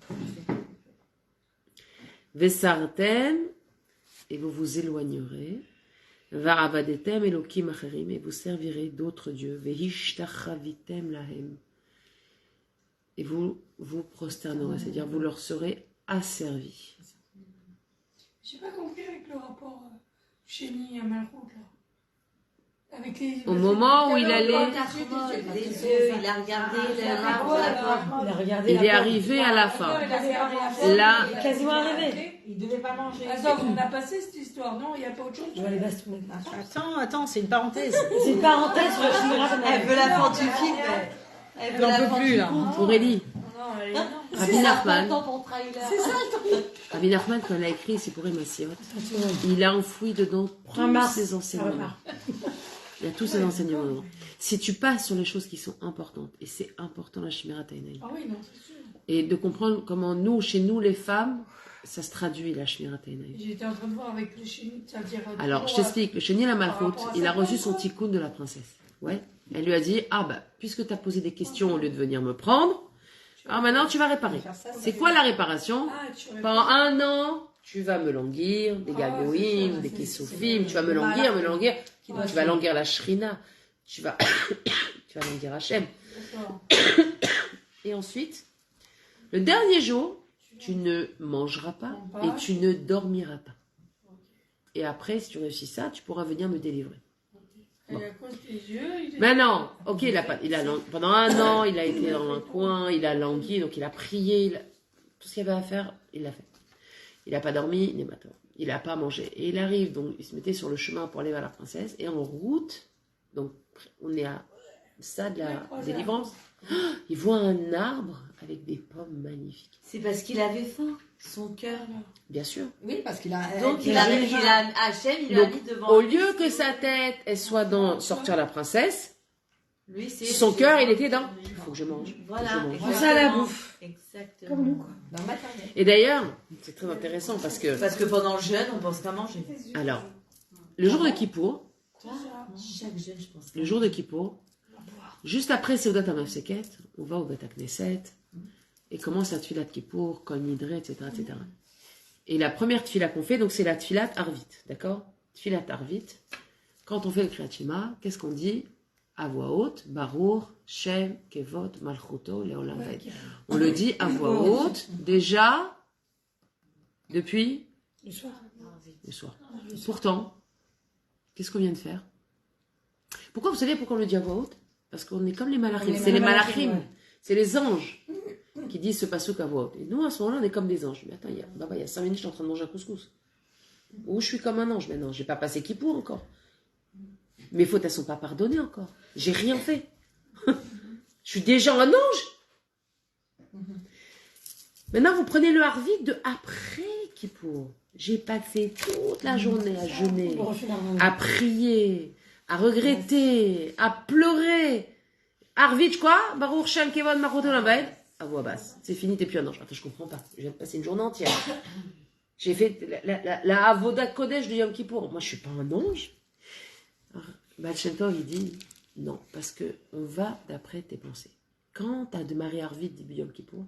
Vesartem, et vous vous éloignerez. Varavadetem elokim acherim, et vous servirez d'autres dieux. Vehishtachavitem lahem. Et vous vous prosternerez, c'est-à-dire vous leur serez asservis. J'ai pas compris avec le rapport Chéni à Malroute, là. Avec les... Au moment où il allait- les yeux, il a regardé le marbre, la pomme. Il a regardé. Il est arrivé à la fin. Là, Il est quasiment arrivé. Il devait pas manger. Attends, on a passé cette histoire, non? Il n'y a pas autre chose? Je vois les bastonner. Attends, c'est une parenthèse. C'est une parenthèse sur la chimère. Elle veut la fente du film. Elle veut J'en la peux fente plus, du là. coup. Aurélie, Non, elle est... Rabbi Nachman, ton trailer. Rabbi Nachman, quand il a écrit C'est pour Massiot, il a enfoui dedans tous ses enseignements. Il y a tous ses enseignements dedans. Si tu passes sur les choses qui sont importantes, et c'est important la Shemirat Hainayim, Ah oui, non, c'est sûr. et de comprendre comment nous, chez nous, les femmes, ça se traduit la Shemirat Hainayim. J'étais en train de voir avec le Chéni, c'est-à-dire... Alors, je t'explique. Le Chéni la Malchut, rapport à il a ça, reçu son tikkun de la princesse. Ouais. Elle lui a dit, ah bah, puisque tu as posé des questions au lieu de venir me prendre, alors maintenant tu vas réparer. C'est quoi la réparation? Ah, tu Pendant 1 an, tu vas me languir des gargouilles, des kessofim, tu vas me languir. Tu vas languir la shrina, tu vas languir Hachem. Et ensuite, le dernier jour, tu ne mangeras pas et tu ne dormiras pas. Et après, si tu réussis ça, tu pourras venir me délivrer. Et à cause des yeux, il est... Mais non, ok, pendant 1 an, il a été dans un coin, il a langui, donc il a prié, tout ce qu'il y avait à faire, il l'a fait. Il n'a pas dormi, il n'est pas tard. Il n'a pas mangé. Et il arrive, donc il se mettait sur le chemin pour aller vers la princesse, et en route, donc on est à ça de la délivrance, il voit un arbre avec des pommes magnifiques. C'est parce qu'il avait faim, son cœur. Bien sûr. Oui, parce qu'il a. Donc il a Hachem, il a mis Donc, devant au lui. lieu que sa tête, elle soit dans sortir la princesse, Lui, c'est son cœur, il était dans il faut que je mange. Voilà, Faut que je mange. exactement. Ça à la bouffe. Exactement. Comme nous, quoi. Dans ma table. Et d'ailleurs, c'est très intéressant parce que, Parce que pendant le jeûne, on pense qu'à manger. alors, le jour de Kippour, Chaque jeûne, je pense. le jour de Kippour, juste après Seudat HaMafseket, on va au Bet HaKnesset et commence la Tfilat Kippour, Kol Nidre, etc., etc. Et la première Tfilat qu'on fait, donc c'est la Tfilat Arvit, d'accord? Tfilat Arvit. Quand on fait le Kriyat Shema, qu'est-ce qu'on dit? À voix haute, Baruch, Shem, Kevot, Malchuto, Leolam Vaed. On le dit à voix haute, déjà, depuis Le soir. le soir. Pourtant, qu'est-ce qu'on vient de faire? Pourquoi, vous savez pourquoi on le dit à voix haute? Parce qu'on est comme les malachim. C'est les malachim. ouais. C'est les anges qui disent ce passouk à voix haute. Et nous, à ce moment-là, on est comme des anges. Mais attends, il y a 5 minutes, je suis en train de manger un couscous. Ou je suis comme un ange maintenant. J'ai pas passé Kippour encore. Mes fautes, elles sont pas pardonnées encore. J'ai rien fait. Je suis déjà un ange. Maintenant, vous prenez le Harvit de après Kippour. J'ai passé toute la journée à jeûner, à prier, à regretter, à pleurer. Harvit, quoi? Baruch Shem Kevod Maroto Laved. À voix basse. C'est fini, t'es plus un ange. Enfin, je comprends pas. Je viens de passer une journée entière. J'ai fait la Avoda Kodesh de Yom Kippour. Moi, je suis pas un ange. Baal Shem Tov, il dit non, parce que on va d'après tes pensées. Quand tu as de Marie Harvit de Yom Kippour,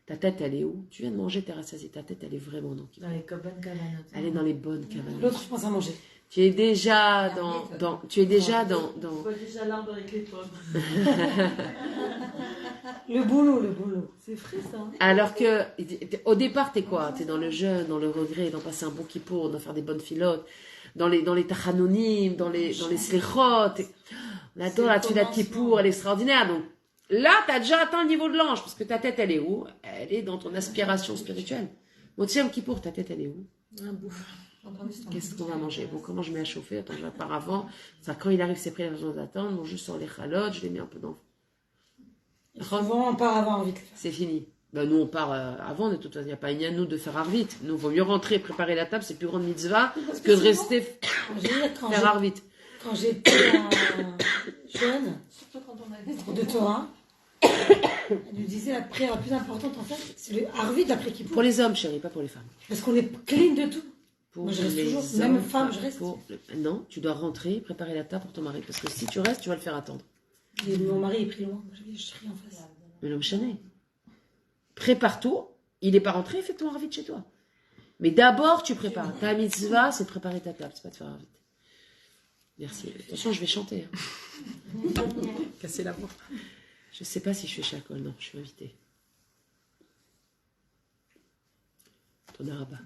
ta tête, elle est où? Tu viens de manger, t'es rassasié. Ta tête, elle est vraiment dans Kippour. Dans les bonnes cabanes. Elle est dans les bonnes cabanes. L'autre, je pense à manger. Tu es déjà dans tu es déjà dans. Je vois déjà l'arbre avec les pommes. Le boulot. C'est frais ça. Hein. Alors que, au départ, t'es quoi? T'es dans le jeûne, dans le regret, dans passer un bon kippour, dans faire des bonnes filotes, dans les tachanonim, dans les slichot. La Torah, la tefila de kippour, elle est extraordinaire. Donc, là, t'as déjà atteint le niveau de l'ange, parce que ta tête, elle est où? Elle est dans ton aspiration spirituelle. Motiam kippour, ta tête, elle est où? Un bouffe. Qu'est-ce qu'on va manger? Bon, comment je mets à chauffer? Attends, je vais par avant. Ça, quand il arrive, c'est pris la raison d'attendre. Bon, je sors les chalotes, je les mets un peu dans. Souvent, on part avant, vite. C'est fini. Ben, nous, on part avant, de toute façon. Il n'y a pas une à nous de faire arvit. Nous, il vaut mieux rentrer, préparer la table, c'est plus grande mitzvah que de rester faire arvit. Quand j'étais jeune, de Torah, elle nous disait la prière la plus importante, en fait, c'est le Harvit d'après Kippour. Pour les hommes, chérie, pas pour les femmes. Parce qu'on est clean de tout. Pour Moi, je reste les toujours, hommes, même femme, je reste. Non, tu dois rentrer, préparer la table pour ton mari. Parce que si tu restes, tu vas le faire attendre. Et mon mari est pris loin. Je serai en face. Mais l'homme chané. Prépare tout. Il n'est pas rentré, fais ton arvit chez toi. Mais d'abord, tu prépares. Ta mitzvah, c'est de préparer ta table, c'est pas de faire arvit. Merci. Attention, je vais chanter. Hein. Casser la voix. Je sais pas si je fais chacol, non, je suis invitée. Ton arabe.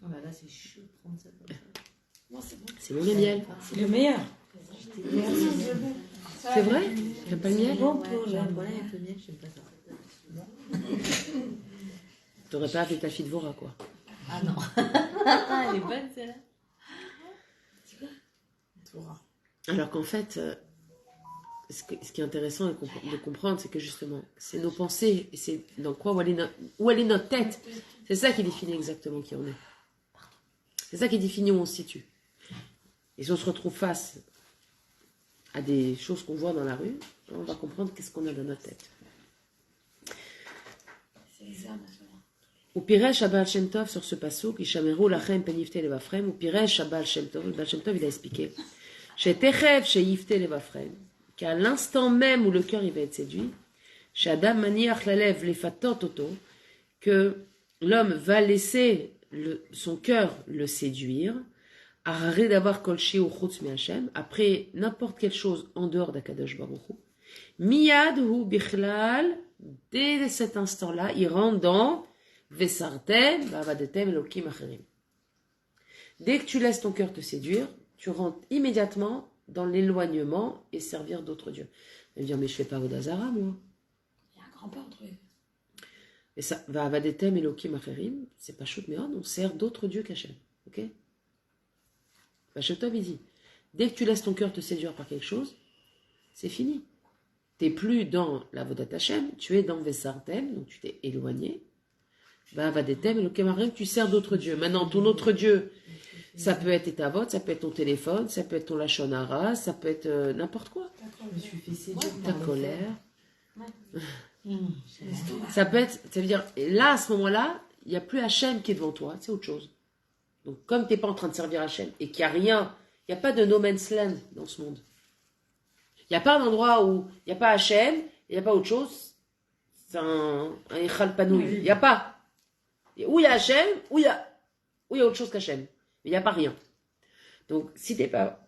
Oh là là, c'est chaud de prendre ça comme ça. Non, c'est bon. C'est bon le miel. C'est le meilleur. C'est vrai? J'aime pas le miel? Bon pour J'ai un le problème avec le miel, j'aime pas ça. T'aurais pas appelé ta fille de Vora, quoi. Ah non. Elle est bonne celle-là. Alors qu'en fait, ce qui est intéressant de comprendre, c'est que justement, c'est nos pensées, et c'est dans quoi, où elle est notre tête. C'est ça qui définit exactement qui on est. C'est ça qui définit où on se situe. Et si on se retrouve face à des choses qu'on voit dans la rue, on va comprendre qu'est-ce qu'on a dans notre tête. C'est les âmes. Ou Piresh Abal Shem Tov sur ce passouk, Ishameru Lachem Penifte Levafrem, ou Piresh Abal Shem Tov, le Baal Shem Tov il a expliqué, chez Techev, chez Yifte Levafrem, qu'à l'instant même où le cœur il va être séduit, chez Adam Maniach Lalev Lefatot Toto, que l'homme va laisser son cœur le séduire, arrêter d'avoir kolchi ou chutz mi Hashem, après n'importe quelle chose en dehors d'Akadosh Baruch Hu, miyad hu bichlal, dès cet instant-là, il rentre dans Vesartem, Vavadetem, Elokim Acherim. Dès que tu laisses ton cœur te séduire, tu rentres immédiatement dans l'éloignement et servir d'autres dieux. Tu vas me dire, mais je fais pas Vodazara, moi. Il y a un grand pas entre eux. Et ça, Vavadetem, Elokim Acherim, c'est pas chaud, mais on sert d'autres dieux qu'Hachem. Ok? Vachetov, il dit, dès que tu laisses ton cœur te séduire par quelque chose, c'est fini. Tu n'es plus dans la Vodat Hachem, tu es dans Vesartem, donc tu t'es éloigné. Vavadetem, Elokim Acherim, tu sers d'autres dieux. Maintenant, ton autre dieu, ça peut être ta vote, ça peut être ton téléphone, ça peut être ton lachon hara, ça peut être n'importe quoi. Je me suis fait séduire Ta par le colère. fait. Ça peut être, ça veut dire, là, à ce moment-là, il n'y a plus Hachem qui est devant toi, c'est autre chose. Donc, comme tu n'es pas en train de servir Hachem et qu'il n'y a rien, il n'y a pas de no man's land dans ce monde. Il n'y a pas un endroit où il n'y a pas Hachem, il n'y a pas autre chose. C'est un Echal Panouille. Il n'y a pas. Où il y a Hachem, où il y a autre chose qu'Hachem. Mais il n'y a pas rien. Donc, si tu n'es pas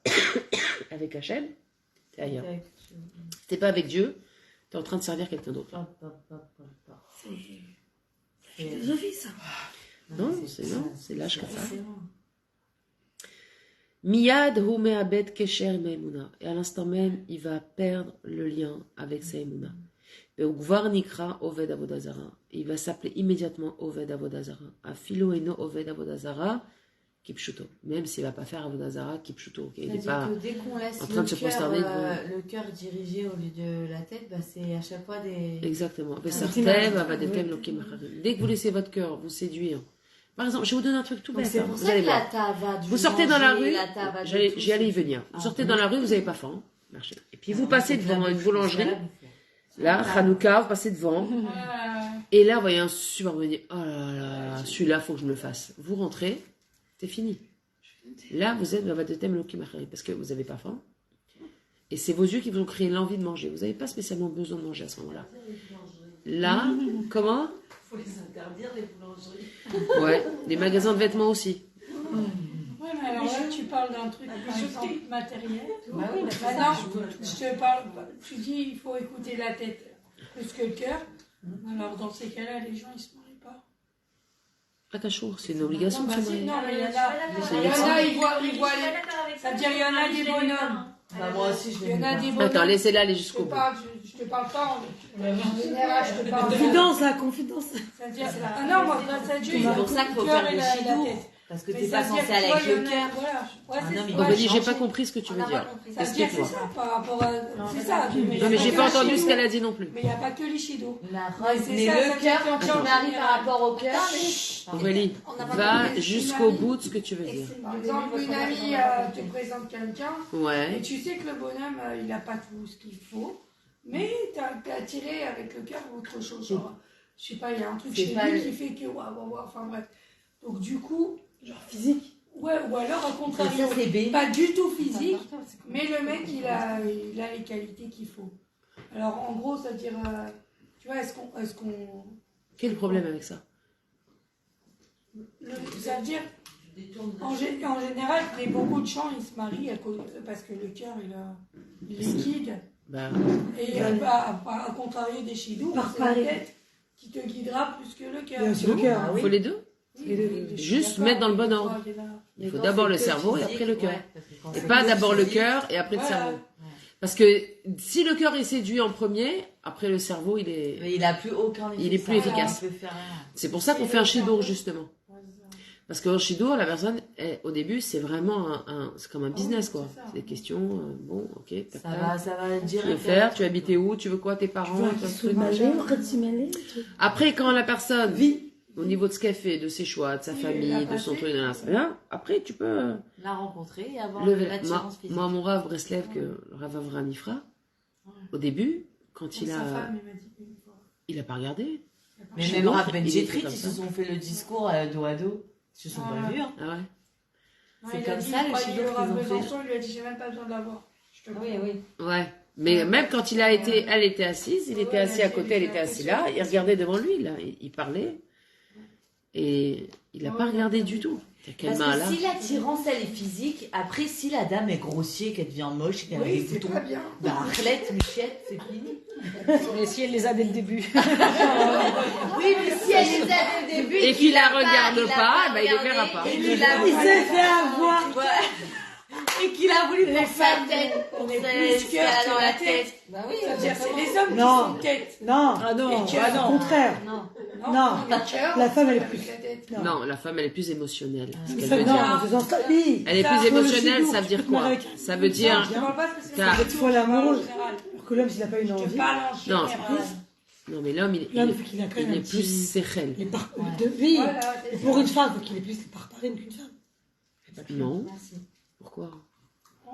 avec Hachem, tu es ailleurs. Si tu n'es pas avec Dieu, tu es en train de servir quelqu'un d'autre. C'est philosophie, ça. Non, c'est l'âge que ça. Miyad hu me'abed kesher me'emuna. Et à l'instant même, il va perdre le lien avec sa emuna. Ve'ugvar nikra oved avodazara. Il va s'appeler immédiatement oved avodazara. Afilo eno oved avodazara Kipchuto. Même s'il ne va pas faire Avodazara, Kipchuto. Okay, il n'est C'est-à-dire pas que dès qu'on laisse en train de se prosterner devant. le cœur dirigé au lieu de la tête, bah, c'est à chaque fois des... Exactement. Vesartem, Avadetem, Lokim, Acharim. Dès que vous laissez votre cœur vous séduire. Par exemple, je vais vous donner un truc tout Donc bête. c'est hein, pour vous ça allez que voir. la tava du Vous sortez dans la manger, rue, la tava de tout, j'y allais y venir. Vous sortez dans la rue, vous n'avez pas faim. Marchez. Et puis vous passez devant une boulangerie. Là, Hanouka, vous passez devant. Et là, vous voyez un super, vous dites, oh là là, celui-là, faut que je me le fasse. Vous rentrez, c'est fini. Là, vous êtes dans votre thème Lokimachari, parce que vous n'avez pas faim. Et c'est vos yeux qui vont créer l'envie de manger. Vous n'avez pas spécialement besoin de manger à ce moment-là. Là, comment? Il faut les interdire, les boulangeries. Ouais, les magasins de vêtements aussi. Ouais, mais alors là, tu parles d'un truc, par exemple, matériel. Bah oui, mais Maintenant, je te parle, tu dis il faut écouter la tête plus que le cœur. Alors dans ces cas-là, les gens ils se marient pas. Attention, c'est une obligation Non, de bah, se si, marier. non, mais il y en C'est a, une ils voient les. C'est-à-dire, il y en a des bonhommes. Bah, moi aussi, je Il y en a des bonhommes. Attends, laissez-la aller Je jusqu'au te bout. parle, je te parle pas en général, je te parle. Confidence, là, confidence. C'est-à-dire, ah non, moi, ça dit, C'est pour ça qu'il faut faire le shidour. Parce que t'es pas censé aller avec le cœur. Voilà. Ouais, Un homme, il c'est va Aurélie, j'ai changer. pas compris ce que tu veux dire. ça veut dire c'est Explique-moi. ça par rapport à. C'est ça. Non, mais j'ai pas entendu ce qu'elle a dit non plus. Mais il n'y a pas que les shidos. La Mais rose, c'est mais ça, le ça cœur, veut dire quand qu'en tu maries général- par rapport au cœur, Aurélie, va jusqu'au bout de ce que tu veux dire. Par exemple, une amie te présente quelqu'un et Ouais. tu sais que le bonhomme, il n'a pas tout ce qu'il faut, mais t'es attiré avec le cœur ou autre chose. Genre, je sais pas, il y a un truc C'est chez pas lui le- qui fait que waouh, enfin bref. Donc du coup, Genre physique. ouais, ou alors au ça contraire, c'est B. pas du tout physique, mais le mec il a les qualités qu'il faut. Alors en gros, c'est-à-dire, tu vois, est-ce qu'on Quel est le problème avec ça? ça veut dire, en général, mais beaucoup de gens ils se marient parce que le cœur il est liquide. Bah, Et à contrario des chidous, Par c'est la pareil. tête qui te guidera plus que le Il y a cœur. aussi le cœur. Ah il oui. faut les deux. Oui, les- je suis Juste d'accord, mettre dans le bon mais ordre. des fois, Il faut d'abord le cerveau et après le cœur. Et pas d'abord le cœur et après le Voilà. cerveau. Parce que si le cœur est séduit en premier, après le cerveau, il est... Mais il a plus aucun effet. Il est plus Ça, efficace. il peut faire rien. C'est pour ça qu'on fait un shidour, justement. Parce qu'en shidour, la personne, au début, c'est vraiment c'est comme un business, quoi. c'est ça. C'est des questions, bon, ok, tac, Ça tac. va Tu direct. veux faire, tu habites où, tu veux quoi, tes parents, Tu vois, tu veux qui ce sont truc, malais, machin. ou Khatsi malais, Après, quand la personne Vie. au niveau de ce qu'elle fait, de ses choix, de sa Oui, famille, la de son passer. truc, rien, après, tu peux La rencontrer et avoir lever. l'attirance physique. Moi, mon Rav Breslev, que le Rav Avram Ifra, au début, quand il Sa a... femme, il m'a dit une fois. Il a pas regardé. Mais Chez même nous, Rav il était Benjetrit, comme ils ça. se sont fait le discours dos à dos. Ils se sont Ah. pas vus. Hein. Ah ouais. Non, C'est il a comme dit, ça, il le croyait shidour le Rav qu'ils ont fait. Besançon, il lui a dit j'ai même pas besoin de l'avoir. Je te Oui, oui. Ouais. Mais même quand il a été, elle était assise, il était assis à côté, elle était assise là, il regardait devant lui, là, il parlait. Et il n'a pas regardé du tout. T'as quelle Parce main que là? si l'attirance elle est physique, après si la dame est grossière, qu'elle devient moche, qu'elle a des Oui, c'est boutons, pas bien. bah Arlette, Michette, c'est fini. Mais si elle les a dès le début. Oui, mais si elle les a dès le début Et qu'il la regarde il a pas, bah, il les regardé, verra pas. et qu'il a Il voulu- s'est fait avoir. Ouais. Et qu'il a voulu pour sa tête, pour est sa plus ce cœur qu'elle a que dans la la tête. tête. Bah oui. C'est-à-dire, c'est les hommes Non. qui sont tête. Non, Ah non, Et ah au non. contraire. Non. Non. le cœur, La femme, elle est avec plus- la tête. Non, la femme, elle est plus émotionnelle. Ce qu'elle Ça, veut non, dire. en faisant ça, oui. Elle est Ça, plus pour le émotionnelle, shidour, ça veut tu dire peux te marier quoi? avec un- Ça veut dire Non, je te parle pas spécialement Car- de Cette fois, je parle en l'amour. général. Alors que l'homme, s'il n'a pas une Je te envie, parle en Non. général. non mais l'homme, il l'homme, il faut qu'il a quand même est un plus petit... séchel. Les de vie. Voilà, c'est Pour ça. une femme, il faut qu'il ait plus les parparines qu'une femme. Non. Pourquoi?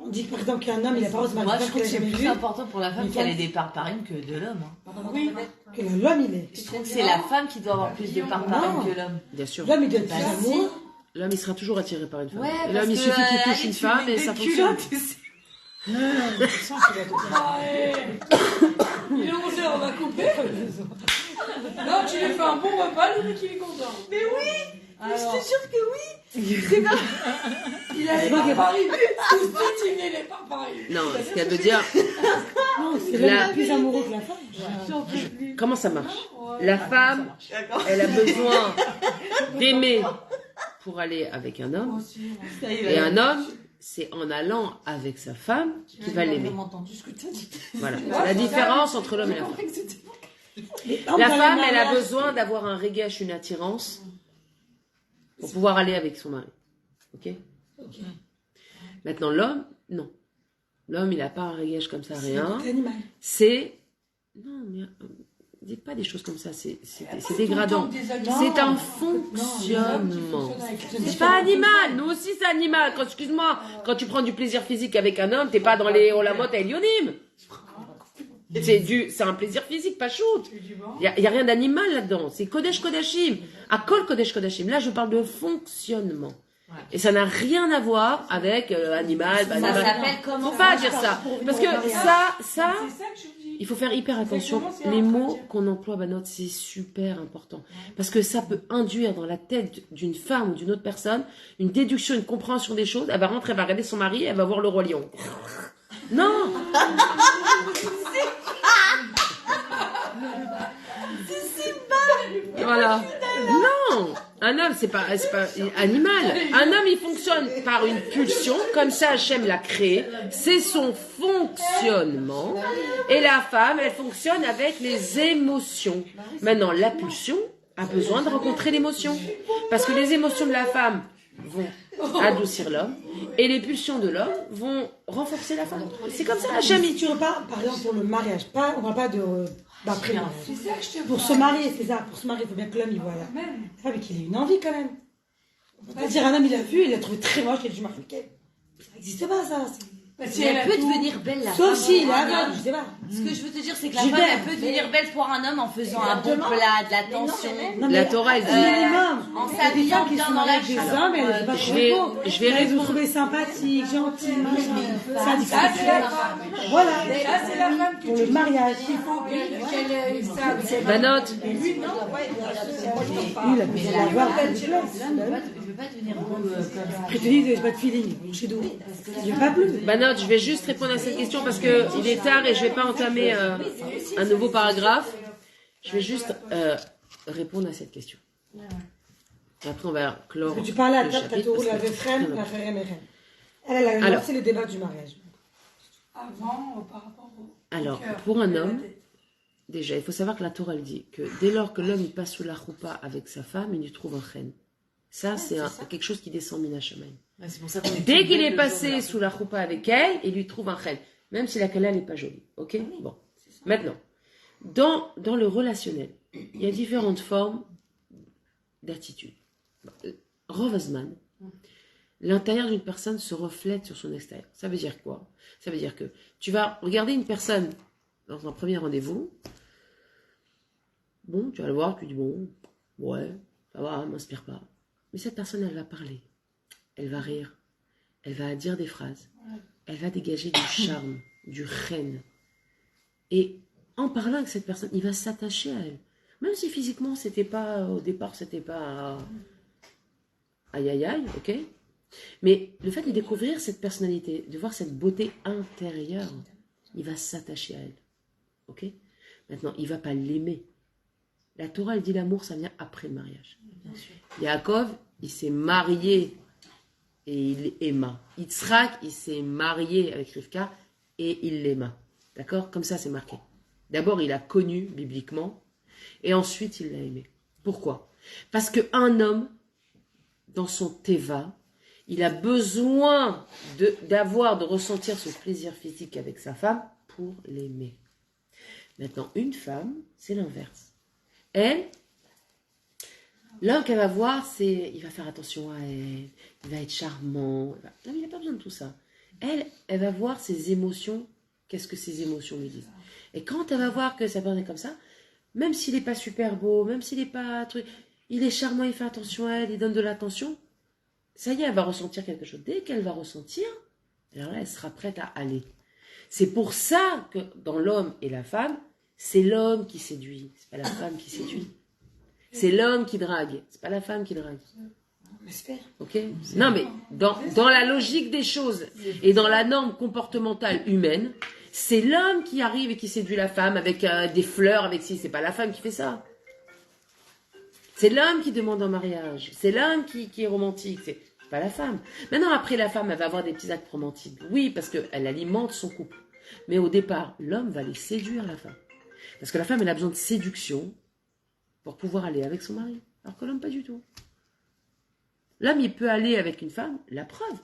On dit que par exemple qu'un homme, il a pas le droit de se Moi, marier je avec trouve que quelqu'un c'est qu'il a plus jamais vu. important pour la femme Une qu'elle ait femme. des parts parraines que de l'homme. Hein. Oui, Que l'homme, il est. Je trouve que c'est la femme qui doit avoir plus de parts parraines que l'homme. Bien sûr. L'homme, il doit être Bah, plus si. amoureux. L'homme, il sera toujours attiré par une femme. Ouais, Et parce l'homme, il que, suffit qu'il touche allez, une tu femme mets et des ça fonctionne. culottes, tu sais. Je sens qu'il va te dire. Ah, il est 11h, on va couper. Non, tu lui fais un bon repas, le mec il est content. Mais oui, Alors, je te jure que oui. il a les parparilles. Tout de suite, il venait les parparilles. Non, ce qu'elle veut dire, Non, c'est La- l'homme plus amoureux que la femme. J'en peux plus. comment ça marche? Ouais. La femme, D'accord. elle a besoin d'aimer pour aller avec un homme. Aussi, ouais. Ça y Et est. un homme, c'est en allant avec sa femme qu'il va l'aimer. vraiment entendu ce que tu as dit. Voilà. Ouais, La c'est différence entre l'homme et la femme. La femme, elle a besoin d'avoir un régache, une attirance pour pouvoir aller avec son mari. Ok. Maintenant, l'homme, non. L'homme, il n'a pas un réglage comme ça, rien. C'est animal. C'est... Non, mais dites pas des choses comme ça, c'est dégradant. C'est un fonctionnement. C'est pas animal, nous aussi c'est animal. Excuse-moi, quand tu prends du plaisir physique avec un homme, t'es pas dans les Olamot à Elionim. C'est un plaisir physique, pas shoot. Il y a rien d'animal là-dedans. C'est Kodesh Kodashim. À Kol Kodesh Kodashim. Là, je parle de fonctionnement. Et ça n'a rien à voir avec animal. Ça s'appelle comment? Faut pas dire ça. Parce que ça, il faut faire hyper attention. Les mots qu'on emploie, Banot, c'est super important. Parce que ça peut induire dans la tête d'une femme ou d'une autre personne une déduction, une compréhension des choses. Elle va rentrer, elle va regarder son mari, elle va voir le roi lion. Non! Voilà. Non! Un homme, c'est pas animal. Un homme, il fonctionne par une pulsion, comme ça Hachem l'a créé. C'est son fonctionnement. Et la femme, elle fonctionne avec les émotions. Maintenant, la pulsion a besoin de rencontrer l'émotion. Parce que les émotions de la femme vont adoucir l'homme, et les pulsions de l'homme vont renforcer la femme. C'est comme ça, Hachem. Si tu repars, par exemple, pour le mariage, on ne parle pas d'après le mariage. Pour se marier, c'est ça. Pour se marier, il faut bien que l'homme y voit la femme et qu'il ait une envie quand même. On peut pas dire un homme, il a vu, il l'a trouvé très moche, il a dit, je m'en fous. Ça n'existe pas, ça. Si elle peut devenir belle, la Sauf femme. si il est aveugle, je sais pas. Ce que je veux te dire, c'est que la femme, elle peut devenir belle pour un homme en faisant un bon plat, de l'attention. La Torah, elle dit. En s'habillant bien dans la des chambre. hommes, elle n'est pas Je vais Elle vous répondre. trouvez sympathique, gentil, machin. Ça dit que c'est voilà. Là, c'est la femme Pour le mariage. qu'il faut qu'elle ait ça. Banote, Lui, il a besoin d'avoir une place. Je veux pas devenir beau comme ça. Après, tu dis, j'ai pas de feeling. Chez nous. Il n'y a pas plus. Banote, je vais juste répondre à cette question parce que il est tard et je vais pas entamer un nouveau paragraphe. Je vais juste répondre à cette question. Après, on va clore. Tu parles à le ta chapitre, tour, la parce que- Vefrem, la Kherem et Rem. Elle a Alors. lancé le débat du mariage. Avant, par rapport au Alors, cœur. pour un homme, déjà, il faut savoir que la Torah elle dit que dès lors que l'homme il passe sous la choupa avec sa femme, il lui trouve un chen. Ça, c'est quelque chose qui descend mina shamayim. C'est pour ça qu'on est Dès tous qu'il belles est le passé jour-là. sous la choupa avec elle, il lui trouve un chen. Même si la kala n'est pas jolie. Ok? Bon. Maintenant, dans le relationnel, il y a différentes formes d'attitude. Rovazman, l'intérieur d'une personne se reflète sur son extérieur. Ça veut dire quoi? Ça veut dire que tu vas regarder une personne dans un premier rendez-vous. Bon, tu vas le voir, tu dis bon, ouais, ça va, elle m'inspire pas. Mais cette personne, elle va parler, elle va rire, elle va dire des phrases, elle va dégager du charme, du chen. Et en parlant avec cette personne, il va s'attacher à elle. Même si physiquement, c'était pas, au départ, c'était pas aïe aïe aïe, ok? Mais le fait de découvrir cette personnalité, de voir cette beauté intérieure, il va s'attacher à elle. Ok? Maintenant, il ne va pas l'aimer. La Torah, elle dit l'amour, ça vient après le mariage. Yaakov, il s'est marié et il aima. Yitzhak, il s'est marié avec Rivka et il l'aima. D'accord? Comme ça, c'est marqué. D'abord, il a connu bibliquement et ensuite, il l'a aimé. Pourquoi? Parce qu'un homme, dans son teva, il a besoin de ressentir ce plaisir physique avec sa femme pour l'aimer. Maintenant, une femme, c'est l'inverse. Elle, l'homme qu'elle va voir, il va faire attention à elle, il va être charmant. Non, il n'a pas besoin de tout ça. Elle va voir ses émotions, qu'est-ce que ses émotions lui disent. Et quand elle va voir que sa personne est comme ça, même s'il n'est pas super beau, même s'il n'est pas truc, il est charmant, il fait attention à elle, il donne de l'attention, ça y est, elle va ressentir quelque chose. Dès qu'elle va ressentir, alors là, elle sera prête à aller. C'est pour ça que dans l'homme et la femme, c'est l'homme qui séduit, c'est pas la femme qui séduit. C'est l'homme qui drague, c'est pas la femme qui drague. Ok? Non, mais dans la logique des choses et dans la norme comportementale humaine, c'est l'homme qui arrive et qui séduit la femme avec des fleurs, avec si, c'est pas la femme qui fait ça. C'est l'homme qui demande en mariage, c'est l'homme qui est romantique, c'est pas la femme. Maintenant, après, la femme, elle va avoir des petits actes romantiques. Oui, parce qu'elle alimente son couple. Mais au départ, l'homme va aller séduire la femme. Parce que la femme, elle a besoin de séduction pour pouvoir aller avec son mari. Alors que l'homme, pas du tout. L'homme, il peut aller avec une femme, la preuve.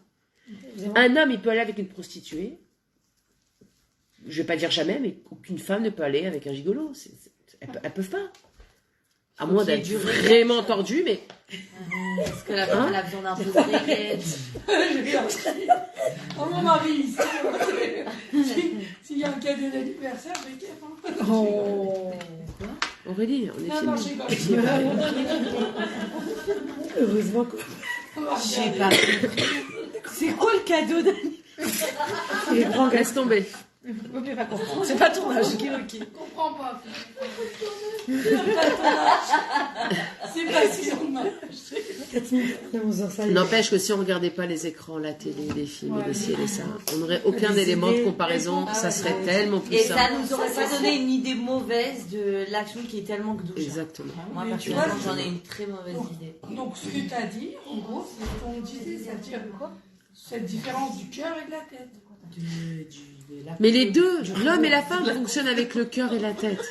Un homme, il peut aller avec une prostituée. Je vais pas dire jamais, mais aucune femme ne peut aller avec un gigolo. Elles peuvent pas. À moins d'être vraiment tordu, mais... Est-ce que la femme elle a besoin d'un peu de réglette? Oh mon mari, s'il y a un cadeau d'anniversaire, mais quel Oh. Aurélie, on est non, filmé. je rigole. Heureusement que... J'ai pas. C'est quoi le cadeau d'anniversaire? Laisse tomber. Vous pouvez pas comprendre. C'est pas ton âge, ok. Je comprends pas. C'est pas si on a. 11h, ça y est. N'empêche que si on regardait pas les écrans, la télé, les films, les ci et les ça, on n'aurait aucun élément de comparaison. Ça serait tellement plus Et simple. ça nous aurait pas donné une idée mauvaise de l'action qui est tellement gdoucha. Exactement. Moi, Mais tu personnellement, vois, j'en ai une très mauvaise idée. Donc, ce que tu as dit, en gros, c'est ce qu'on disait, c'est-à-dire quoi? Cette différence du cœur et de la tête. Mais les deux, l'homme et la femme fonctionnent avec le cœur et la tête.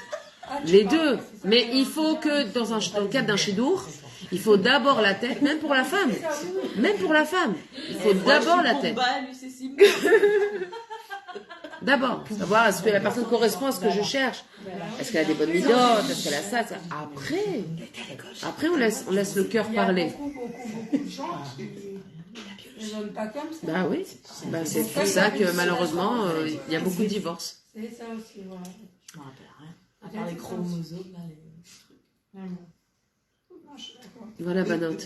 Ah, tu Les parles, deux. c'est ça. Mais il faut que, dans le cadre d'un chidour, il faut d'abord la tête, même pour la femme. Même pour la femme. Il faut d'abord la tête. Lui, c'est Simon. D'abord, savoir est-ce que la personne correspond à ce que je cherche. Est-ce qu'elle a des bonnes midotes? Est-ce qu'elle a ça? Après, on laisse le cœur Il y a parler. beaucoup de gens qui ne raisonnent pas comme ça. Bah oui. Bah, c'est pour ça que malheureusement, il y a beaucoup de divorces. C'est ça aussi, voilà. Je me rappelle rien. À part les chromosomes, là, les trucs. Non, je suis d'accord. Voilà, Banot.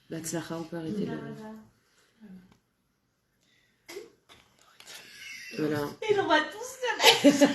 Batzlacha, on peut arrêter là. Voilà. Et on va tous se